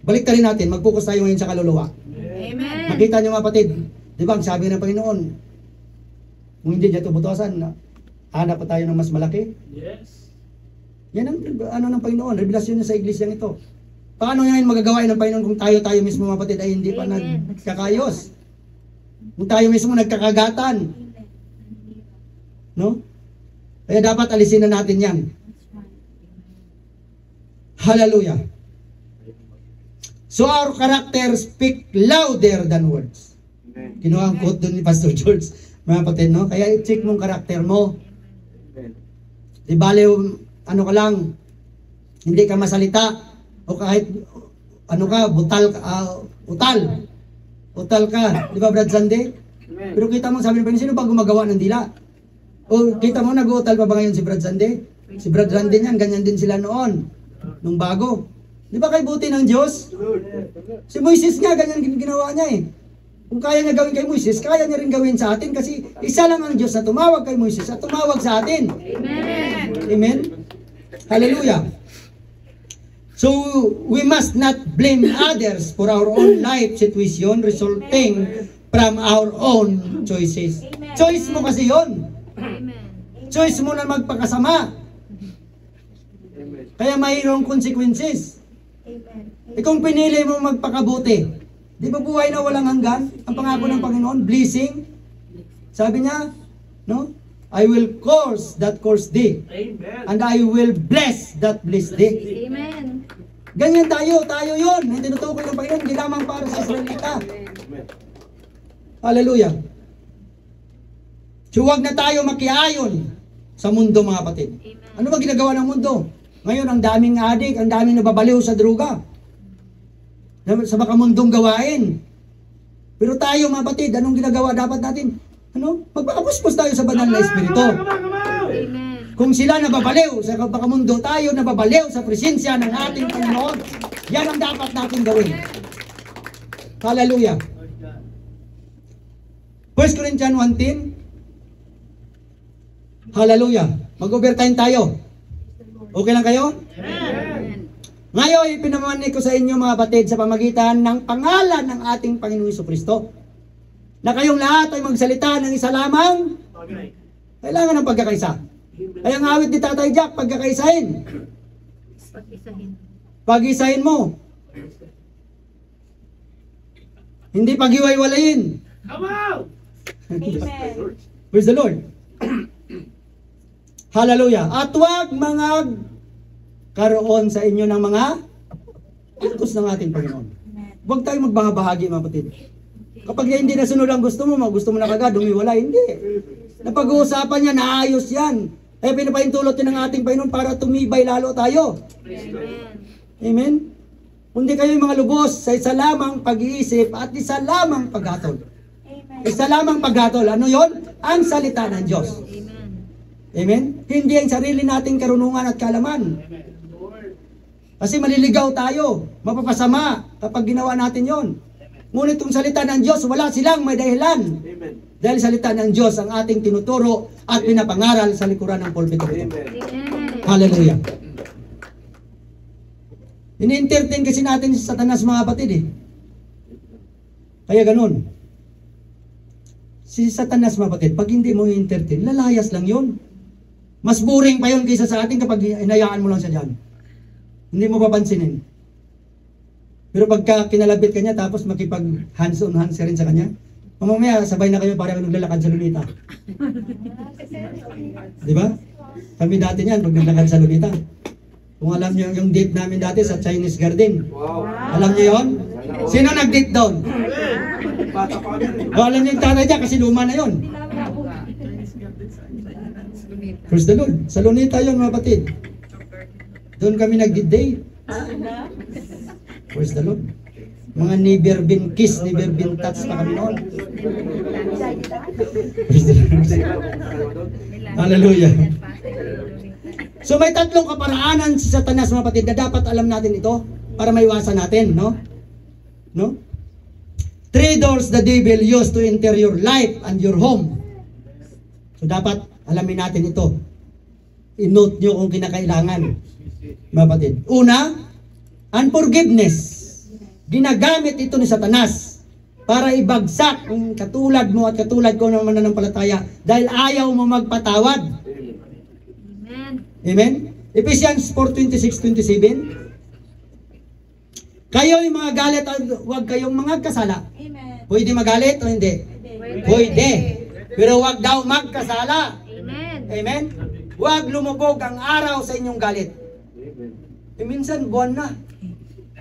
Balik rin natin, mag-focus tayo ngayon sa kaluluwa. Amen. Nakita niyo mga kapatid, di ba ang sabi ng Panginoon, kung hindi niya tubutosan, hanap pa tayo ng mas malaki. Yes. Yan ang ano ng Panginoon, revelasyon niya sa iglesia ito. Paano yan magagawain ng Panginoon kung tayo mismo mga kapatid ay hindi pa Amen. nagkakayos? Kung tayo mismo nagkakagatan, no? Kaya dapat alisin na natin yan. Hallelujah. So our character speak louder than words. Amen. Kinuha ang quote doon ni Pastor George. Mga kapatid, no? Kaya i-check mong karakter mo. Amen. Di bale, ano ka lang, hindi ka masalita, o kahit ano ka, utal ka, di ba Brad Sandy? Amen. Pero kita mo, sabi ng Panginoon, sino ba gumagawa ng dila? O kita mo, nag-uutal pa ba ngayon si Brad Sandy? Si Brad Sandy niyan, ganyan din sila noon, nung bago. Di ba kay buti ng Diyos? Si Moises nga, ganyan ginawa niya eh. Kung kaya niya gawin kay Moises, kaya niya rin gawin sa atin kasi isa lang ang Diyos na tumawag kay Moises at tumawag sa atin. Amen. Amen? Hallelujah. So, we must not blame others for our own life situation resulting from our own choices. Choice mo kasi yon. Amen. Choice mo na magpakasama. Kaya mayroong consequences. Amen. Kung pinili mo magpakabuti, di ba buhay na walang hanggan? Ang pangako ng Panginoon, blessing. Sabi niya, no? I will curse that curse thee, Amen. and I will bless that bless thee. Amen. Ganyan tayo yun. Ang tinutukoy ng Panginoon, hindi lamang para sa Israelita. Amen. Hallelujah. So huwag na tayo makiayon sa mundo, mga kapatid. Ano ba ginagawa ng mundo? Ngayon, ang daming adik, ang daming nababaliw sa droga. Sa makamundong gawain. Pero tayo, mga kapatid, anong ginagawa dapat natin? Ano? Magpakapuspos tayo sa banal na Espiritu. Amen. Kung sila nababaliw sa kapakamundo, tayo nababaliw sa presensya ng ating Panginoon. Yan ang dapat natin gawin. Hallelujah. 1 Corinthians 1:10. Hallelujah. Mag-overtime tayo. Okay lang kayo? Amen. Ngayon, ipinamani ko sa inyo mga batid sa pamagitan ng pangalan ng ating Panginoon Jesucristo na kayong lahat ay magsalita ng isa lamang, kailangan ng pagkakaisa. Kaya ang awit ni Tatay Jack, pagkakaisahin. Pag-isahin. Pag-isahin mo. Hindi paghiwa-hiwalayin. Come on! Amen. Praise the Lord. Hallelujah. At huwag mga karoon sa inyo ng mga utos ng ating Panginoon. Huwag tayong magbahagi, mga kapatid. Kapag hindi nasunod ang gusto mo na kagad, humiwalay. Hindi. Napag-uusapan niya, naayos yan. Eh, pinapahintulot yan ng ating Panginoon para tumibay lalo tayo. Amen. Amen? Kundi kayo mga lubos sa isa lamang pag-iisip at isa lamang paghatol. Isa lamang paghatol. Ano yon? Ang salita ng Diyos. Amen. Amen? Hindi ang sarili nating karunungan at kalaman. Kasi maliligaw tayo, mapapasama kapag ginawa natin yon. Ngunit kung salita ng Diyos, wala silang may dahilan. Amen. Dahil salita ng Diyos ang ating tinuturo at pinapangaral sa likuran ng pulpito. Amen. Amen. Hallelujah. Ini-entertain kasi natin si Satanas, mga kapatid eh. Kaya ganun. Si Satanas, mga kapatid, pag hindi mo i-entertain, lalayas lang yun. Mas boring pa yun kaysa sa atin kapag inayaan mo lang siya dyan. Hindi mo papansinin. Pero pagka kinalabit ka niya, tapos makipag hands-on hands rin sa kanya, mamaya sabay na kayo parang naglalakad sa Lunita. Di ba? Kami dati niyan, pag naglalakad sa Lunita. Kung alam niyo yung date namin dati sa Chinese Garden. Wow. Alam niyo yon? Sino nag-date doon? Bata pa kami. O, alam niyo yung tatay niya kasi luma na yon. Praise the Lord. Sa Lunita yon, mga kapatid. Doon kami nag-date. Praise the Lord. Mga never been kiss, never been touch pa kami noon. Praise the Lord. Hallelujah. So may tatlong kaparaanan si Satanas, mga kapatid, na dapat alam natin ito para maiwasan natin, no? No? 3 doors the devil used to enter your life and your home. So dapat alamin natin ito. I-note nyo kung kinakailangan, mga kapatid. Una, unforgiveness. Ginagamit ito ni Satanas para ibagsak ang katulad mo at katulad ko ng mananampalataya dahil ayaw mo magpatawad. Amen. Amen? Ephesians 4:26-27. Kayo yung mga galit, huwag kayong mga kasala. Amen. Pwede magalit o hindi? Pwede. Pero huwag daw magkasala. Amen. Amen? Huwag lumubog ang araw sa inyong galit. Minsan buwan na.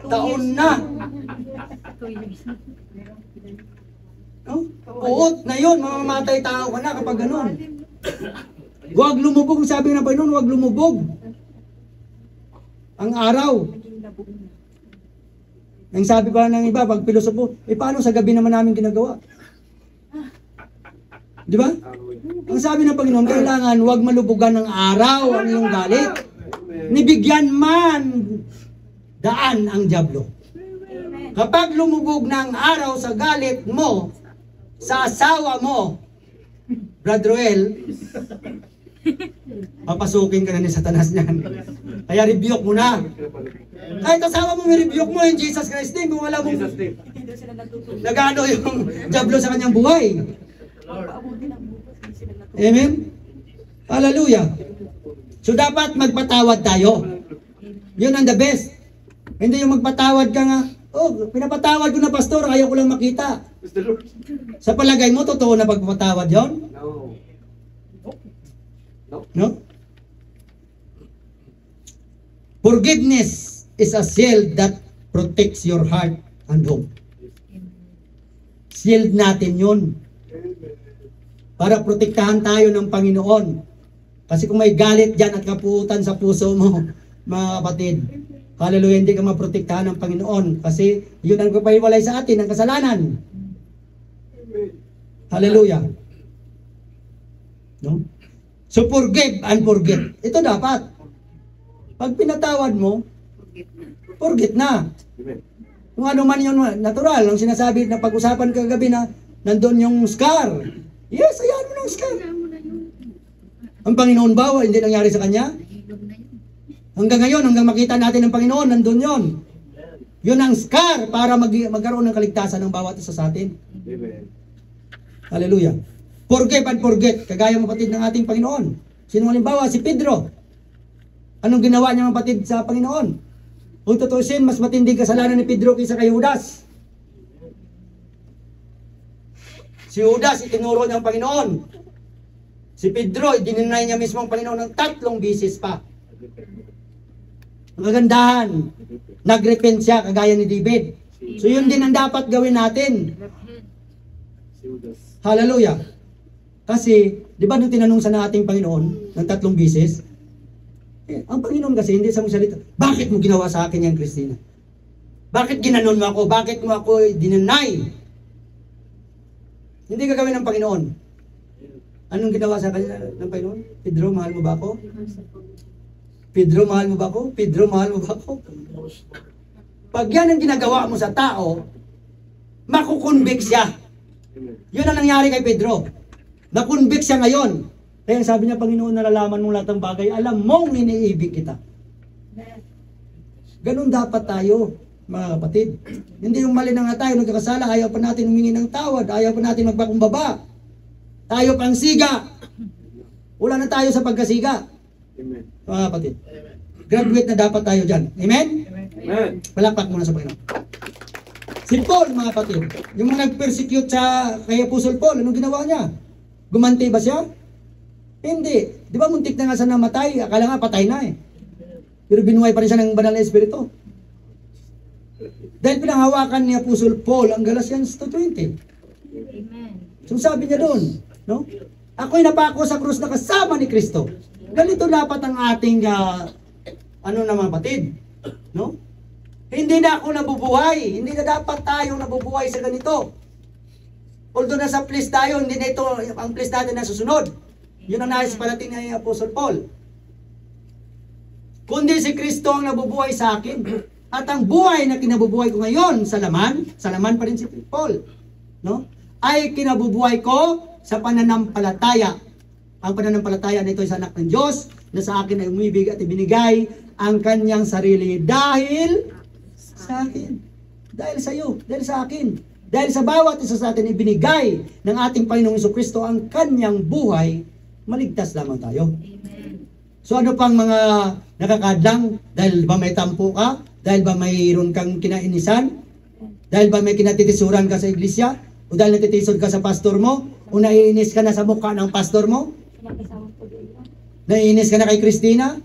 Taon na. 2 years. No? Uot na yun. Mamamatay tao ka na kapag ganun. Huwag lumubog. Sabi ng Panginoon, huwag lumubog. ang araw. Ang sabi pa ng iba, pag pilosopo, paano sa gabi naman namin ginagawa? Di ba? Ang sabi ng Panginoon, kailangan huwag malubugan ng araw ang iyong galit. Nibigyan man daan ang dyablo. Kapag lumubog ng araw sa galit mo, sa asawa mo, Brother Ruel, papasukin ka na ni Satanas niyan. Kaya rebuke mo na. Kahit asawa mo, may rebuke mo in Jesus Christ name. Kung wala mo, nagano yung dyablo sa kanyang buhay. Amen? Hallelujah. So dapat magpatawad tayo. Yun ang the best. Hindi yung magpatawad ka nga, oh, pinapatawad ko na pastor, ayaw ko lang makita. Sa palagay mo, totoo na pagpapatawad yon? No? Forgiveness is a shield that protects your heart and home. Shield natin yun. Para protektahan tayo ng Panginoon. Kasi kung may galit dyan at kapuutan sa puso mo, mga kapatid, hallelujah, hindi ka maprotektahan ng Panginoon. Kasi yun ang kapahiwalay sa atin, ang kasalanan. Hallelujah. No? So forgive and forget. Ito dapat. Pag pinatawad mo, forget na. Kung ano man yun, natural. Ang sinasabi na pag-usapan kagabi na nandun yung scar. Yes, ayan mo ng scar. Ang Panginoon ba, hindi nangyari sa kanya? Hanggang ngayon, hanggang makita natin ang Panginoon, nandun yon. Yun ang scar para magkaroon ng kaligtasan ng bawat isa sa atin. Amen. Hallelujah. Forgive and forget, kagaya mga kapatid ng ating Panginoon. Sino halimbawa? Si Pedro. Anong ginawa niya mga kapatid sa Panginoon? Kung tutusin, mas matinding kasalanan ni Pedro kaysa kay Judas. Si Judas, itinuro niya ang Panginoon. Si Pedro, dininay niya mismo ang Panginoon ng 3 bisis pa. Ang kagandahan, nagrepent siya kagaya ni David. So yun din ang dapat gawin natin. Hallelujah. Kasi, di ba nung tinanong sa ating Panginoon ng 3 bisis, ang Panginoon kasi hindi sa magsalita, bakit mo ginawa sa akin yan, Christina? Bakit ginanon mo ako? Bakit mo ako dinenay? Hindi gagawin ng Panginoon. Anong ginawa sa kanya ng Panginoon? Pedro, mahal mo ba ako? Pedro, mahal mo ba ako? Pedro, mahal mo ba ako? Pag yan ang ginagawa mo sa tao, makukonvict siya. Yun ang nangyari kay Pedro. Nakonvict siya ngayon. Kaya sabi niya, Panginoon, nalalaman mong lahat ng bagay, alam mong iniibig kita. Ganun dapat tayo, mga kapatid. Hindi yung mali na nga tayo, nagkakasala, ayaw pa natin humingi ng tawad, ayaw pa natin magpakumbaba. Tayo pang siga. Wala na tayo sa pagkasiga. Amen. Mga kapatid. Graduate na dapat tayo dyan. Amen? Amen. Palakpak muna sa Panginoon. Si Paul, mga kapatid, yung mga nag-persecute sa kay Apostle Paul, anong ginawa niya? Gumanti ba siya? Hindi. Di ba muntik na nga siya namatay? Akala nga patay na eh. Pero binuhay pa rin siya ng banal na espiritu. Dahil pinanghawakan ni Apostle Paul ang Galatians 2:20. Amen. So sabi niya doon, no? Ako'y napako sa krus na kasama ni Kristo. Ganito dapat ang ating mga kapatid, no? Hindi na ako nabubuhay. Hindi na dapat tayo nabubuhay sa ganito. Although nasa place tayo, hindi na ito ang place natin na susunod. Yun ang nais parating ni Apostle Paul. Kundi si Kristo ang nabubuhay sa akin. At ang buhay na kinabubuhay ko ngayon sa laman pa rin si Paul, no? Ay kinabubuhay ko sa pananampalataya. Ang pananampalataya nito ay sa anak ng Diyos na sa akin ay umibig at ibinigay ang kanyang sarili dahil sa akin. Dahil sa iyo, dahil sa akin. Dahil sa bawat isa sa atin ibinigay ng ating Panginoong Jesucristo ang kanyang buhay, maligtas lamang tayo. Amen. So ano pang mga nakakadlang? Dahil ba may tampo ka? Dahil ba mayroon kang kinainisan? Dahil ba may kinatitisuran ka sa iglesia? O dahil natitisod ka sa pastor mo? O naiinis ka na sa mukha ng pastor mo? Naiinis ka na kay Christina?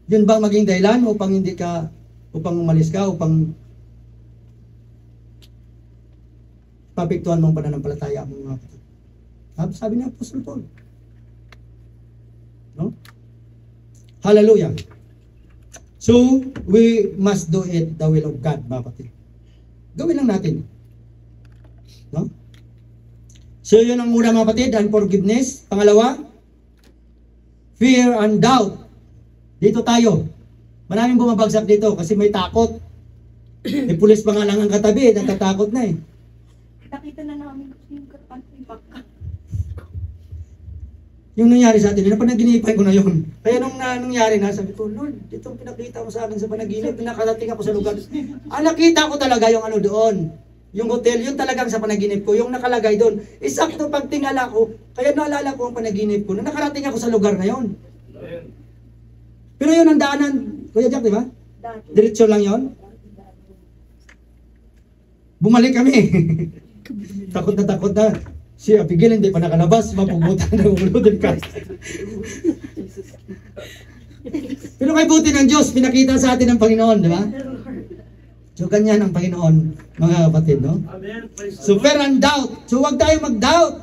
Yun ba maging dahilan upang hindi ka, upang umalis ka, upang papektuhan mong pananampalataya mo mga kapatid? Sabi ni Apostle Paul. No? Hallelujah. So, we must do it the will of God, mga kapatid. Gawin lang natin. No? So, yun ang una, mga kapatid, unforgiveness. Pangalawa, fear and doubt. Dito tayo. Maraming bumabagsak dito kasi may takot. May pulis pa nga lang ang katabi, natatakot na eh. Nakita na namin yung country back. Yung nangyari sa atin, panaginipay ko na yun. Kaya nung nangyari na, sabi ko, Lord, itong pinakita mo sa akin sa panaginip, nakarating ako sa lugar. Nakita ko talaga yung ano doon. Yung hotel, yun talagang sa panaginip ko, yung nakalagay doon. Isakto pagtingala ko, kaya naalala ko ang panaginip ko, na nakarating ako sa lugar na yun. Pero yun ang daanan, Kuya Jack, di ba? Diretso lang yun. Bumalik kami. Takot na. Si Apigil hindi pa nakalabas, mapugutan na ulo din ka. Pero kay buti ng Diyos, pinakita sa atin ng Panginoon, di ba? So, ganyan ang Panginoon, mga kapatid, no? Amen. Praise the So, fear and doubt. So, huwag tayo mag-doubt.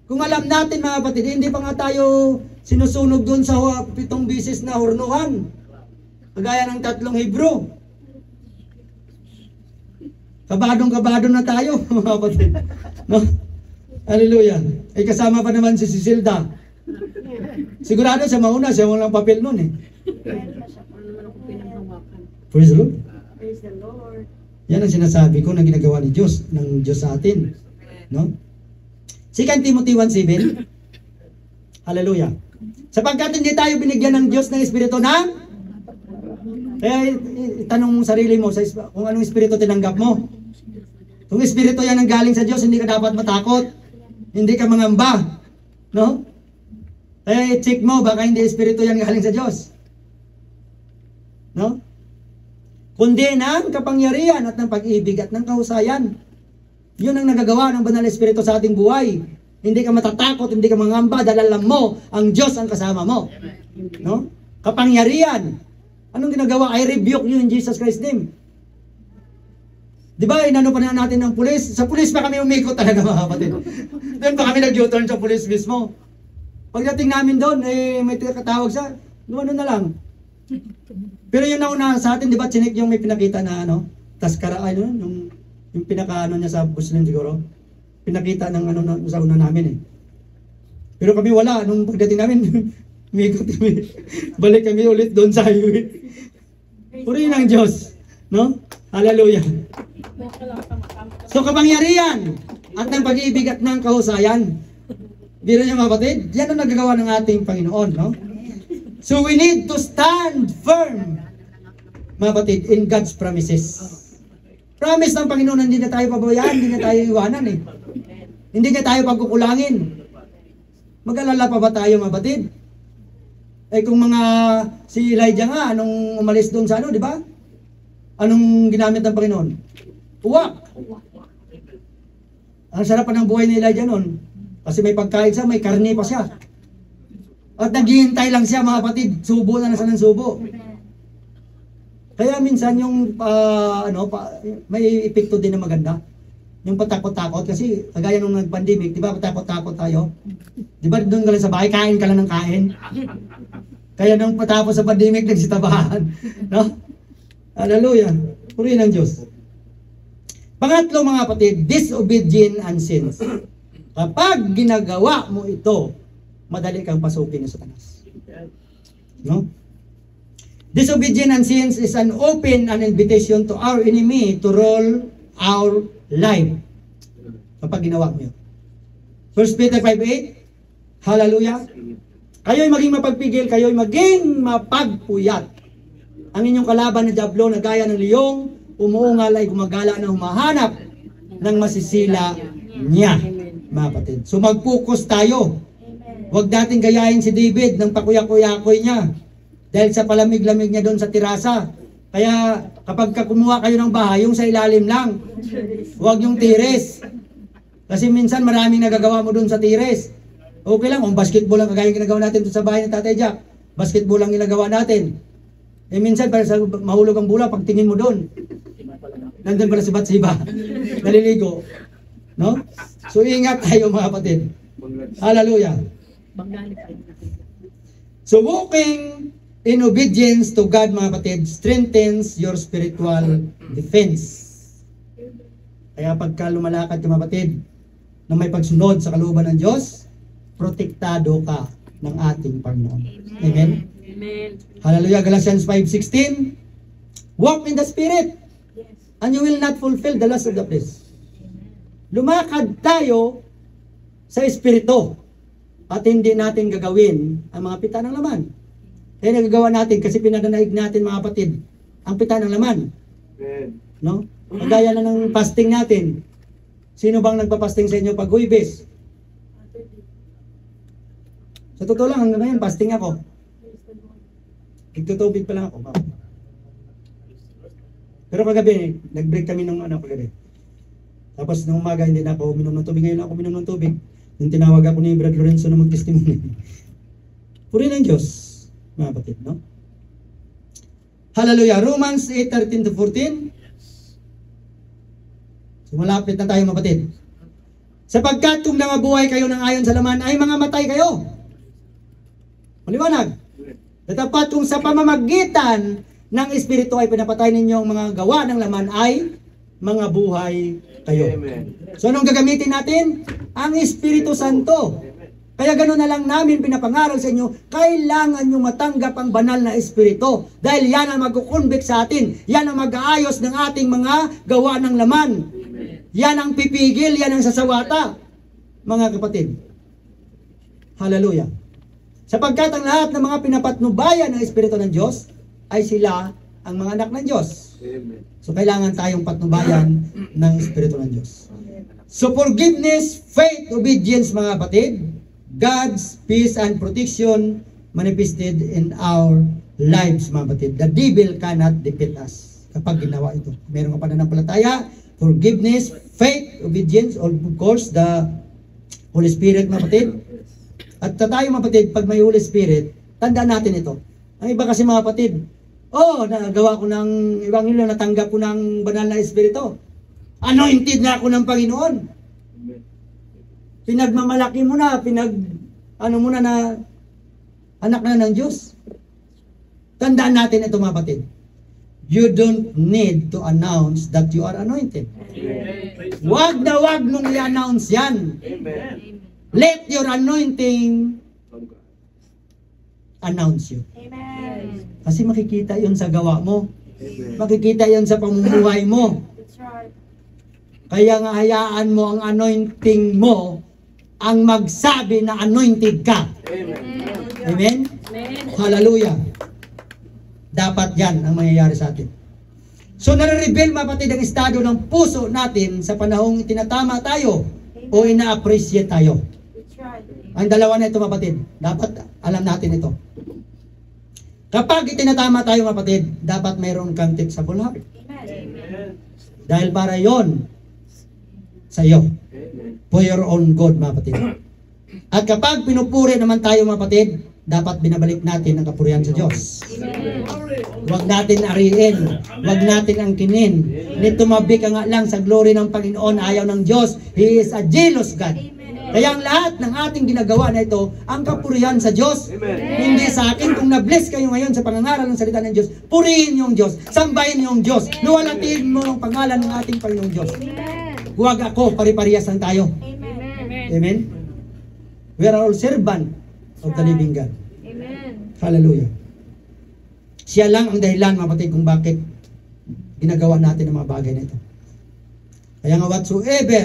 Kung alam natin, mga kapatid, hindi pa nga tayo sinusunog doon sa 7 bisis na hurnuhan. Kagaya ng 3 Hebrew. Kabadong-kabado na tayo, mga kapatid. No? Hallelujah. Ay kasama pa naman si Cisilda. Sigurado siya mauna, siya walang papel nun eh. Praise the Lord. Praise the Lord. Yan ang sinasabi ko na ginagawa ni Diyos, ng Diyos sa atin. No? 2 Timothy 1:7. Hallelujah. Sapagkat hindi tayo binigyan ng Diyos ng Espiritu na kaya itanong mo sarili mo kung anong Espiritu tinanggap mo. Kung Espiritu yan ang galing sa Diyos, hindi ka dapat matakot. Hindi ka mangamba. No? Kaya i-check mo, baka hindi Espiritu yan galing sa Diyos. No? Kundi ng kapangyarihan at ng pag-ibig at ng kahusayan. Yun ang nagagawa ng Banal na Espiritu sa ating buhay. Hindi ka matatakot, hindi ka mangamba, dahil alam mo, ang Diyos ang kasama mo. No? Kapangyarihan. Anong ginagawa? I rebuke you in Jesus Christ's name. Di ba, inano pa na natin ng pulis? Sa pulis pa kami umikot talaga, mga kapatid. Doon pa kami nag-U-turn sa pulis mismo. Pagdating namin doon, may katawag sa, ano na lang. Pero yun nauna sa atin, di ba, chinik yung may pinakita na ano, taskara, yung pinaka-ano niya sa Muslim siguro. Pinakita ng ano sa una namin eh. Pero kami wala, nung pagdating namin, umikot kami. Balik kami ulit doon sa highway. Purihin ang Diyos. No? Hallelujah. So kapangyarihan at ng pag-ibig at ng kahusayan. Biro niyo mga kapatid, yan ang nagagawa ng ating Panginoon. No? So we need to stand firm, mga kapatid, in God's promises. Promise ng Panginoon, hindi na tayo pabayaan, hindi na tayo iwanan eh. Hindi na tayo pagkukulangin. Mag-alala pa ba tayo mga kapatid? Eh kung mga si Elijah nga, anong umalis doon sa ano, di ba? Anong ginamit ng Panginoon? Uwak! Ang sarap pa ng buhay ni Elijah noon. Kasi may pagkain siya, may karne pa siya. At naghihintay lang siya mga kapatid, subo na siya ng subo. Kaya minsan yung may epekto din na maganda. Yung patakot-takot kasi kagaya nung nag-pandemic, di ba patakot-takot tayo? Di ba doon ka lang sa bahay, kain ka lang ng kain? Kaya nung patapos sa pandemic, nagsitabahan. No? Hallelujah. Purihin ang Diyos. Pangatlo mga kapatid, disobedient and sins. Kapag ginagawa mo ito, madali kang pasukin ng Satanas. No? Disobedient and sins is an open an invitation to our enemy to rule our life. Kapag ginawa mo yun. 1 Peter 5:8, hallelujah. Kayo'y maging mapagpigil, kayo'y maging mapagpuyat. Ang inyong kalaban na diablo na gaya ng liyong, umuungal ay gumagala na humahanap ng masisila niya. Mga kapatid. So mag-focus tayo. Huwag natin gayahin si David ng pakuya-kuyakoy niya. Dahil sa palamig-lamig niya doon sa tirasa. Kaya kapag kumuha kayo ng bahay, yung sa ilalim lang. Huwag yung tires. Kasi minsan maraming nagagawa mo doon sa tires. Okay lang, kung basketball lang kagaya ginagawa natin doon sa bahay ng Tatay Jack. Basketball lang ginagawa natin. Eh minsan para sa mahulog ang bola, pag tingin mo doon, nandun pala si Batsiba, naliligo. No? So ingat tayo mga kapatid. Hallelujah. So walking in obedience to God, mga kapatid, strengthens your spiritual defense. Kaya pagka lumalakad ka, mga kapatid, na may pagsunod sa kalooban ng Diyos, protektado ka ng ating Panginoon. Amen? Amen. Hallelujah. Galatians 5:16. Walk in the Spirit, Yes. and you will not fulfill the lust of the flesh. Lumakad tayo sa Espiritu at hindi natin gagawin ang mga pita ng laman. Kaya nagagawa natin kasi pinadanaig natin, mga kapatid, ang pita ng laman. Amen. No? Kagaya na ng fasting natin. Sino bang nagpa-fasting sa inyo pag Huwebes? Sa totoo lang, hanggang ngayon, fasting ako. Nagtutubig pa lang ako. Pero kagabi, nag-break kami ng kagabi. Tapos nung umaga, hindi na ako uminom ng tubig. Ngayon ako uminom ng tubig. Nung tinawag ako ni Brad Lorenzo na mag-testimony. Puri ng Diyos, mga kapatid, no? Hallelujah. Romans 8:13-14. So, malapit na tayo, mga kapatid. Sapagkat kung nangabuhay kayo ng ayon sa laman, ay mga matay kayo. Maliwanag. Tatapat kung sa pamamagitan ng Espiritu ay pinapatay ninyo ang mga gawa ng laman ay mga buhay kayo. Amen. So anong gagamitin natin? Ang Espiritu Santo. Kaya gano'n na lang namin pinapangaral sa inyo, kailangan nyo matanggap ang banal na Espiritu. Dahil yan ang magkukonvict sa atin. Yan ang mag-aayos ng ating mga gawa ng laman. Yan ang pipigil, yan ang sasawata. Mga kapatid. Hallelujah. Sapagkat ang lahat ng mga pinapatnubayan ng Espiritu ng Diyos ay sila ang mga anak ng Diyos. Amen. So kailangan tayong patnubayan ng Espiritu ng Diyos. So forgiveness, faith, obedience, mga kapatid, God's peace and protection manifested in our lives, mga kapatid. The devil cannot defeat us kapag ginawa ito. Meron ka pananampalataya, forgiveness, faith, obedience, of course, the Holy Spirit, mga kapatid. At tayo, mga kapatid, pag may Holy Spirit, tandaan natin ito. Ang iba kasi, mga kapatid, nagawa ko ng Ebanghelyo, natanggap ko ng banal na Espiritu. Anointed na ako ng Panginoon. Amen. Pinagmamalaki mo na, mo na na anak na ng Diyos. Tandaan natin ito, mga kapatid. You don't need to announce that you are anointed. Amen. Wag na wag nung i-announce yan. Amen. Let your anointing announce you. Amen. Kasi makikita yon sa gawa mo. Amen. Makikita yon sa pamumuhay mo. That's right. Kaya nga hayaan mo ang anointing mo ang magsabi na anointed ka. Amen. Amen? Amen. Hallelujah. Dapat yan ang mangyayari sa atin. So nare-reveal, mga kapatid, ang estado ng puso natin sa panahong itinatama tayo o ina-appreciate tayo. That's right. Ang dalawa na ito, mga kapatid, dapat alam natin ito. Kapag itinatama tayo, mga kapatid, dapat mayroon kang teachable heart. Amen. Amen. Dahil para yon sa iyo. Amen. For your own good, mga kapatid. At kapag pinupuri naman tayo, mga kapatid, dapat binabalik natin ang kapurihan sa Diyos. Huwag natin ariin. Huwag natin angkinin. Nito tumabi ka nga lang sa glory ng Panginoon, ayaw ng Diyos. He is a jealous God. Kaya ang lahat ng ating ginagawa na ito, ang kapurihan sa Diyos. Amen. Hindi sa akin. Kung na-bless kayo ngayon sa pangangaral ng salita ng Diyos, purihin yung Diyos. Sambahin yung Diyos. Luwalatiin mo ang pangalan ng ating Panginoong Diyos. Huwag ako, pari-parehas lang tayo. Amen. Amen? We are all servant of the living God. Amen. Hallelujah. Siya lang ang dahilan, mga kapatid, kung bakit ginagawa natin ang mga bagay na ito. Kaya nga, whatsoever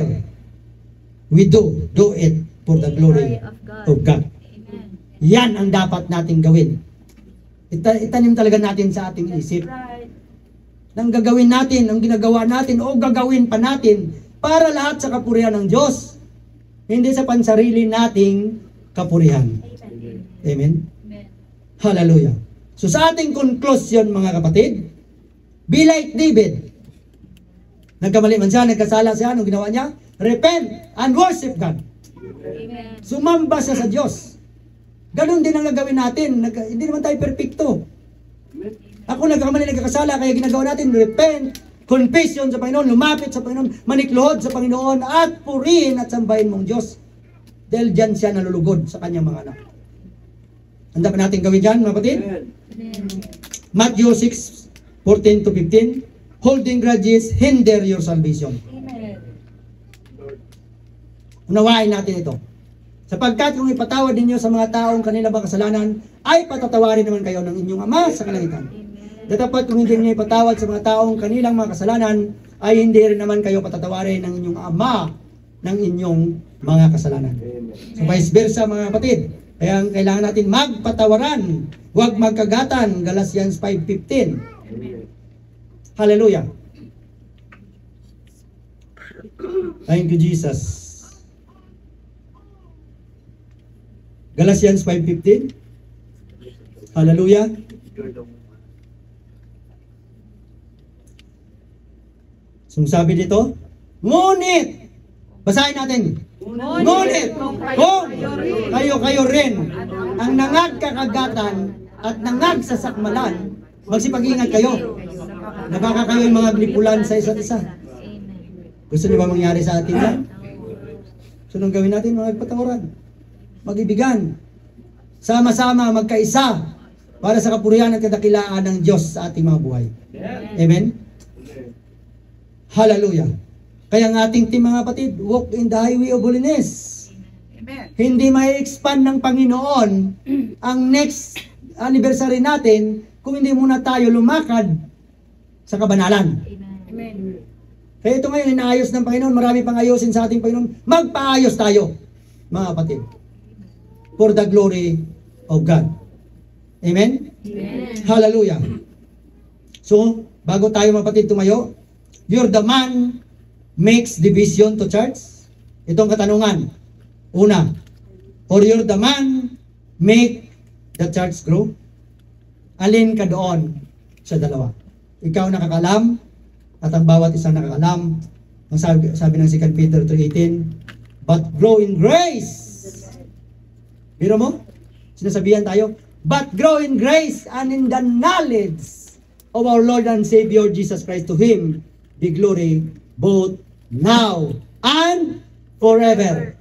we do it for the glory of God. Amen. Yan ang dapat nating gawin. Itanim talaga natin sa ating isip. Right. Nang gagawin natin, ang ginagawa natin, o gagawin pa natin, para lahat sa kapurihan ng Diyos. Hindi sa pansarili nating kapurihan. Amen. Amen? Amen. Hallelujah. So sa ating conclusion, mga kapatid, be like David. Nagkamali man siya, nagkasala siya, anong ginawa niya? Repent and worship God. Amen. Sumamba siya sa Diyos. Ganon din ang gagawin natin. Hindi naman tayo perfecto. Ako nagkamali, nagkakasala, kaya ginagawa natin, repent, confession sa Panginoon, lumapit sa Panginoon, manikluhod sa Panginoon, at purihin at sambahin mong Diyos. Dahil dyan siya nalulugod sa kanyang mga anak. Handa ba natin gawin dyan, mga kapatid? Amen. Matthew 6:14 to 15, holding grudges hinder your salvation. Amen. Unawain natin ito. Sapagkat kung ipatawad ninyo sa mga taong kanila bang kasalanan, ay patatawarin naman kayo ng inyong Ama sa kalangitan. Datapat kung hindi niyo ipatawad sa mga taong kanilang mga kasalanan, ay hindi rin naman kayo patatawarin ng inyong Ama ng inyong mga kasalanan. So vice versa mga kapatid. Kaya kailangan natin magpatawaran, huwag magkagatan. Galatians 5:15. Hallelujah. Thank you, Jesus. Galatians 5:15. Hallelujah. So sabi dito, ngunit, basahin natin. Ngunit, kung kayo rin ang nangagkakagatan at nangagsasakmalan, magsipag-ingat kayo na baka kayo yung mga blipulan sa isa't isa. Gusto niyo ba mangyari sa atin yan? So nung gawin natin, mga patawaran, mag-ibigan, sama-sama, magkaisa, para sa kapurihan at kadakilaan ng Diyos sa ating mga buhay. Amen? Hallelujah. Kaya ang ating team mga kapatid, walk in the highway of holiness. Amen. Hindi may expand ng Panginoon ang next anniversary natin kung hindi muna tayo lumakad sa kabanalan. Amen. Kaya ito ngayon, inaayos ng Panginoon, marami pang ayusin sa ating Panginoon. Magpaayos tayo, mga kapatid. For the glory of God. Amen? Hallelujah. So, bago tayo mga kapatid tumayo, you're the man makes division to church? Itong katanungan. Una, or you're the man make the church grow? Alin ka doon sa dalawa? Ikaw nakakalam at ang bawat isang nakakalam. Ang sabi ng 2 Peter 3:18, but grow in grace. Biro mo? Sinasabihan tayo, but grow in grace and in the knowledge of our Lord and Savior Jesus Christ. To Him be glory both now and forever.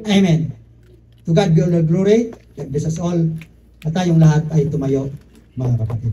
Amen. To God be all the glory. God bless us all. At tayong lahat ay tumayo, mga kapatid.